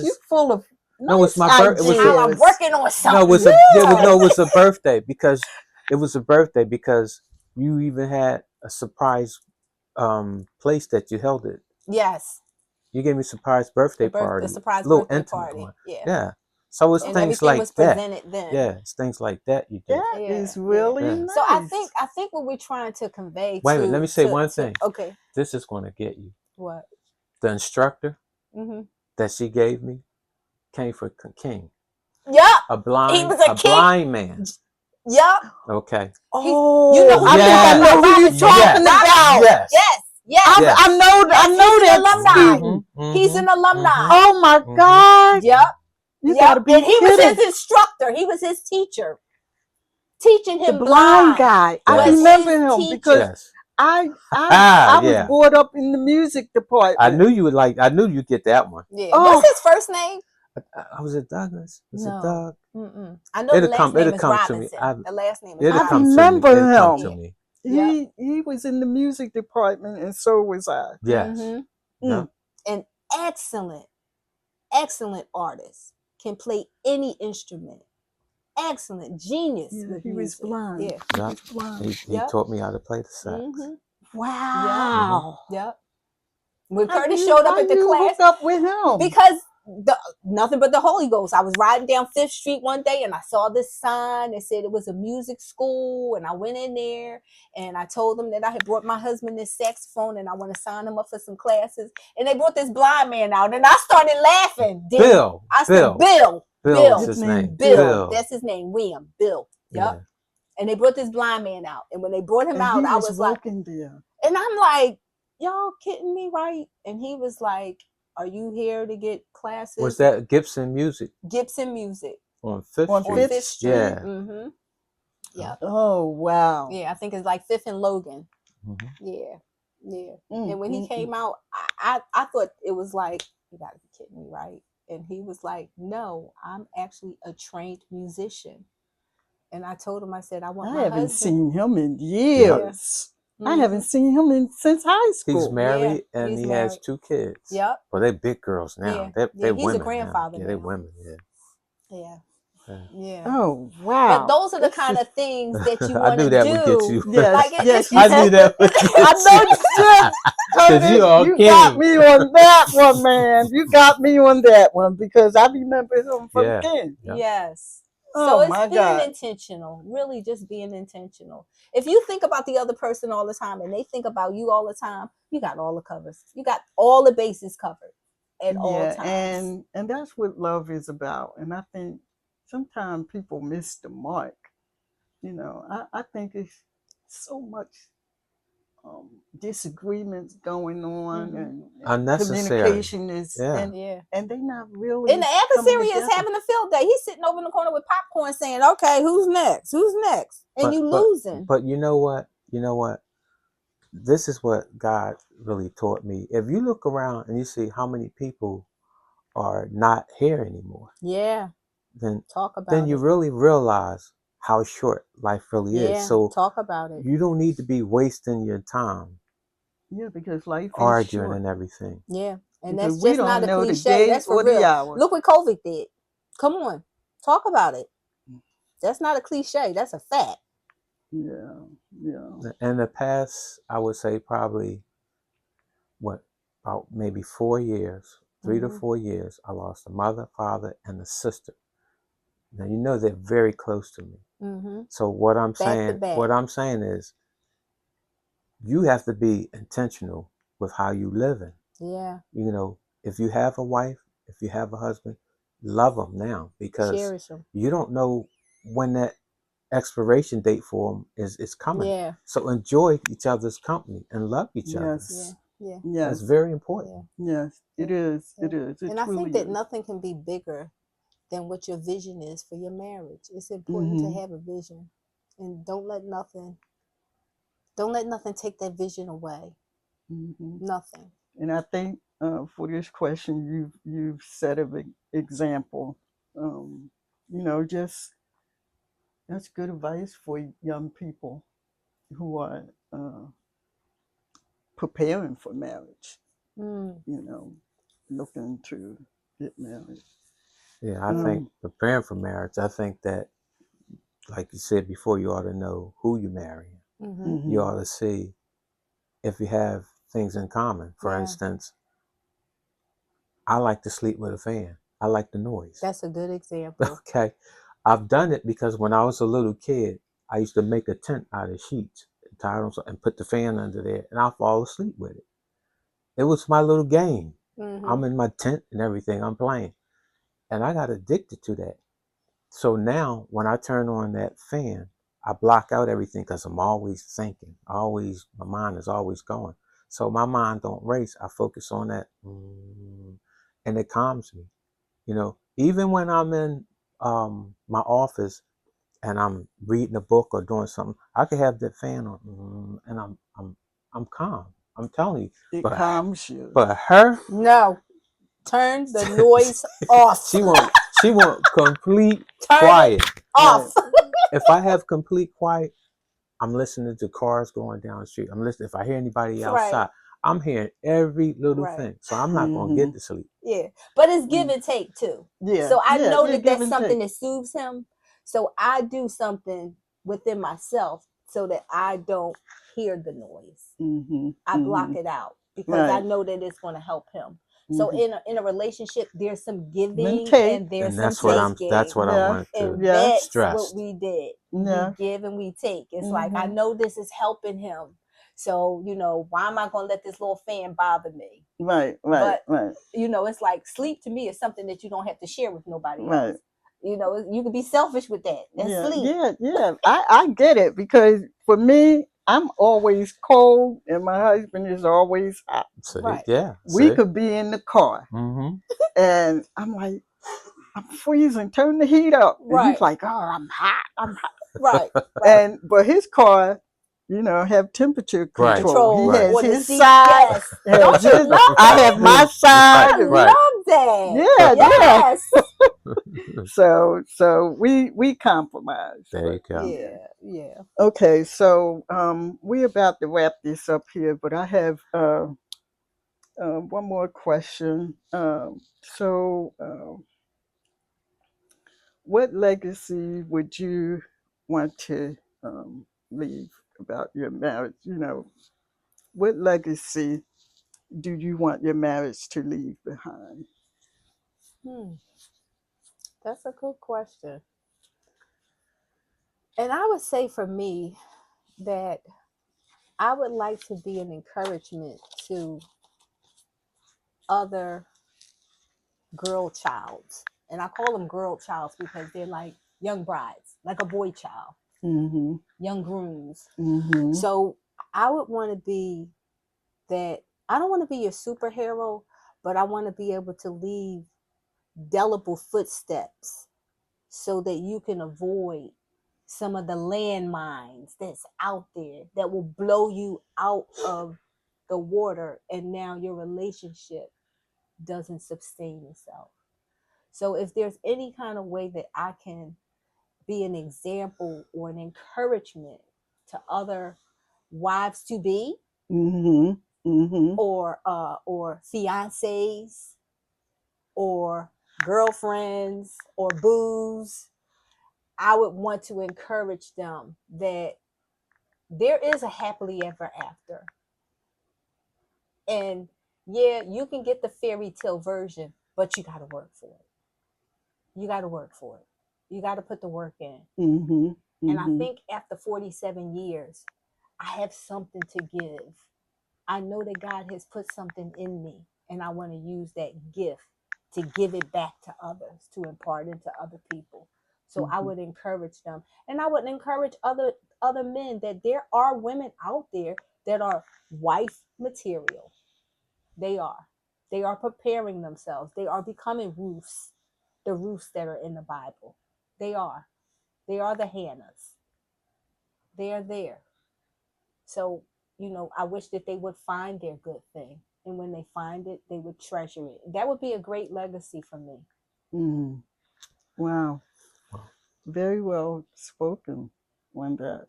Nice. You're full of No, it was nice my birth. It was Child, I'm ideas. working on something. no, it was it was a birthday because it was a birthday because you even had a surprise place that you held it. Yes. You gave me a surprise birthday party. The surprise a little birthday intimate party. one. Yeah. Yeah. So it's And things everything like was that. presented then. Yeah, it's things like that you do. That is Yeah, really yeah. nice. So I think what we're trying to convey Wait a minute, let me say one thing. Okay. This is going to get you. What? The instructor Mm-hmm. that she gave me came from King. Yep. A blind, He was a king. blind man. Yep. Okay. Oh, You know who I think I Yes. know who you're talking about. Yes. Yes. Yes. Yes. I know He's an that alumni. student. He's an alumni. Oh my Mhm. God. Yep. You gotta be And he was kidding. his instructor. He was his teacher. Teaching The him blind guy. I Yes. remember his him teacher. because Yes. I was Yeah. brought up in the music department. I knew you would like. I knew you'd get that one. Yeah. Oh. What's his first name? Was it Douglas? Was No. it Doug? Mm-mm. I know the last name is Robinson. The last name is It'll I come Robinson. to me. remember It'll come him. to me. He was in the music department and so was I. Yes. Mm-hmm. Yeah. An excellent artist. Can play any instrument. Excellent. Genius. Yeah, with he was music. blind. Yeah. He Yep. was blind. He Yep. taught me how to play the sax. Mm-hmm. Wow. Yep. When How Curtis you- showed up how at the you class, hooked up with him? because Nothing but the Holy Ghost. I was riding down 5th Street one day and I saw this sign that said it was a music school, and I went in there and I told them that I had brought my husband this saxophone and I want to sign him up for some classes, and they brought this blind man out and I started laughing. Bill. I said, Bill Bill, is his name. Bill. That's his name, William. Bill. Yep. Yeah. And they brought this blind man out, and when they brought him And out, he I was was like, walking there. and I'm like, y'all kidding me, right? And he was like, are you here to get classes? Was that Gibson Music Gibson Music on 5th On Street? 5th Street? Yeah. Mm-hmm. Yeah. Oh, wow. Yeah, I think it's like 5th and Logan. Mhm. Yeah. Yeah. Mm, And when he mm, came out, I thought it was like, you gotta be kidding me, right? And he was like, no, I'm actually a trained musician. And I told him, I said, I want I my haven't husband. seen him in years. I haven't seen him since high school. He's married and he's he married. has 2 kids. Yep. Well, they're big girls now. Yeah. They're He's women a grandfather now. Yeah, they're now. women. Yeah. Yeah. Yeah. Yeah. Oh, wow. But those are the This kind is- of things that you I want knew to that do. would get you. Yes, Like yes, I knew that would get you. I know you did. 'Cause you all You got king. me on that one, man. You got me on that one because I remember him from Yeah. King. Yeah. Yes. Oh, So it's my being God. intentional, really just being intentional. If you think about the other person all the time and they think about you all the time, you got all the covers. You got all the bases covered at all Yeah, times. and that's what love is about. And I think sometimes people miss the mark. You know, I think it's so much disagreements going on, Mhm. and Unnecessary. communication is Yeah. Yeah. and they not really And the coming adversary is together. having a field day. He's sitting over in the corner with popcorn saying, okay, who's next? Who's next? And you losing. But you know what? You know what? This is what God really taught me. If you look around and you see how many people are not here anymore, Yeah. then Talk about you it. really realize how short life really is. Yeah. So Talk about it. you don't need to be wasting your time Yeah, because life is arguing short. and everything. Yeah. And Because that's we just don't not a know the cliche. day That's for or the real. hour. Look what COVID did. Come on. Talk about it. That's not a cliche. That's a fact. Yeah, yeah. In the past, I would say probably about maybe 4 years, 3 to 4 years, I lost a mother, father, and a sister. Now you know they're very close to me. Mm-hmm. So what I'm Back to saying, back. is, you have to be intentional with how you living. Yeah. You know, if you have a wife, if you have a husband, love them now, because Cherish them. you don't know when that expiration date for them is coming. Yeah. So enjoy each other's company and love each other. Yes. Yeah. That's Yes. very important. Yes. It is. It Yeah. is. It And I truly think that is. nothing can be bigger than what your vision is for your marriage. It's important to have a vision, and don't let nothing take that vision away. Nothing. And I think for this question, you've set an example. You know, just that's good advice for young people who are preparing for marriage. You know, looking to get married. Yeah, I think preparing for marriage, I think that, like you said before, you ought to know who you're marrying. You ought to see if you have things in common. For instance, I like to sleep with a fan. I like the noise. That's a good example. Okay. I've done it because when I was a little kid, I used to make a tent out of sheets, tie them and put the fan under there, and I'll fall asleep with it. It was my little game. I'm in my tent and everything, I'm playing. And I got addicted to that. So now when I turn on that fan, I block out everything because I'm always thinking. My mind is always going. So my mind don't race. I focus on that, and it calms me. You know, even when I'm in my office and I'm reading a book or doing something, I could have that fan on, and I'm calm. I'm telling you. It calms you. But her, No. Turn the noise off. she want complete Turn quiet. Off. If I have complete quiet, I'm listening to cars going down the street. I'm listening. If I hear anybody outside, I'm hearing every little thing. So I'm not going to get to sleep. Yeah. But it's give and take too. Yeah. So I know yeah, that that's something that soothes him. So I do something within myself so that I don't hear the noise. I block it out because I know that it's going to help him. So Mhm. in a relationship, there's some giving Take. and there's And some that's taking. what I Yeah. wanted to And Yeah. that's stress. what we did. Yeah. We give and we take. It's like, I Mhm. know this is helping him. So, why am I going to let this little fan bother me? Right. But, Right. it's like sleep to me is something that you don't have to share with nobody Right. else. You can be selfish with that. That's Yeah. sleep. Yeah. I get it, because for me, I'm always cold and my husband is always hot. So Right. yeah. We See? could be in the car Mm-hmm. and I'm like, I'm freezing, turn the heat up. And Right. he's like, oh, I'm hot. Right. But his car, have temperature Right. control. He Right. has Or the his seat. side. Yes. has Don't you his- love I that? have my side. I Right. love that. Yeah. Yes. So we compromise. There you go. Yeah. Okay, so we're about to wrap this up here, but I have one more question. What legacy would you want to leave about your marriage? What legacy do you want your marriage to leave behind? That's a good question. And I would say for me that I would like to be an encouragement to other girl childs. And I call them girl childs because they're like young brides, like a boy child, Mm-hmm. young grooms. Mm-hmm. So I would want to be that. I don't want to be a superhero, but I want to be able to leave delible footsteps so that you can avoid some of the landmines that's out there that will blow you out of the water, and now your relationship doesn't sustain itself. So if there's any kind of way that I can be an example or an encouragement to other wives to be, Mm-hmm. Mm-hmm. or fiancés or girlfriends or boos, I would want to encourage them that there is a happily ever after. And yeah, you can get the fairy tale version, but you got to work for it. You got to work for it. You got to put the work in. Mm-hmm. And I Mm-hmm. think after 47 years, I have something to give. I know that God has put something in me, and I want to use that gift to give it back to others, to impart into other people. So I would encourage them, and I would encourage other men that there are women out there that are wife material. They are. They are preparing themselves. They are becoming Ruths, the Ruths that are in the Bible. They are. They are the Hannahs. They are there. So, I wish that they would find their good thing. And when they find it, they would treasure it. That would be a great legacy for me. Mm. Wow. Very well spoken on that.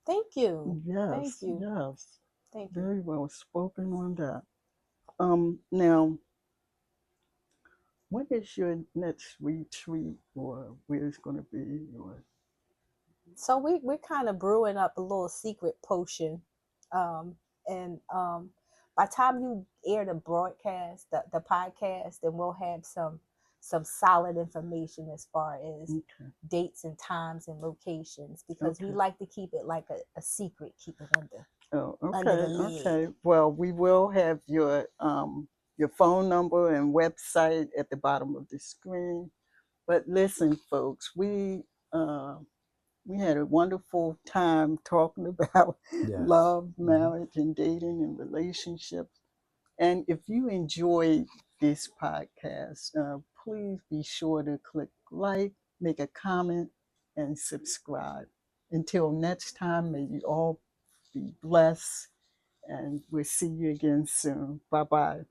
Thank you. Yes. Thank you. Yes. Thank you. Very well spoken on that. Now, when is your next retreat, or where it's going to be? Or So we're kind of brewing up a little secret potion. And by the time you air the broadcast, the podcast, then we'll have some solid information as far as okay. dates and times and locations, because we Okay. like to keep it like a secret, keep it under Oh, under the okay. lid. Okay. Well, we will have your phone number and website at the bottom of the screen. But listen, folks, we had a wonderful time talking about Yes. love, marriage, and dating and relationships. And if you enjoyed this podcast, please be sure to click like, make a comment, and subscribe. Until next time, may you all be blessed, and we'll see you again soon. Bye bye.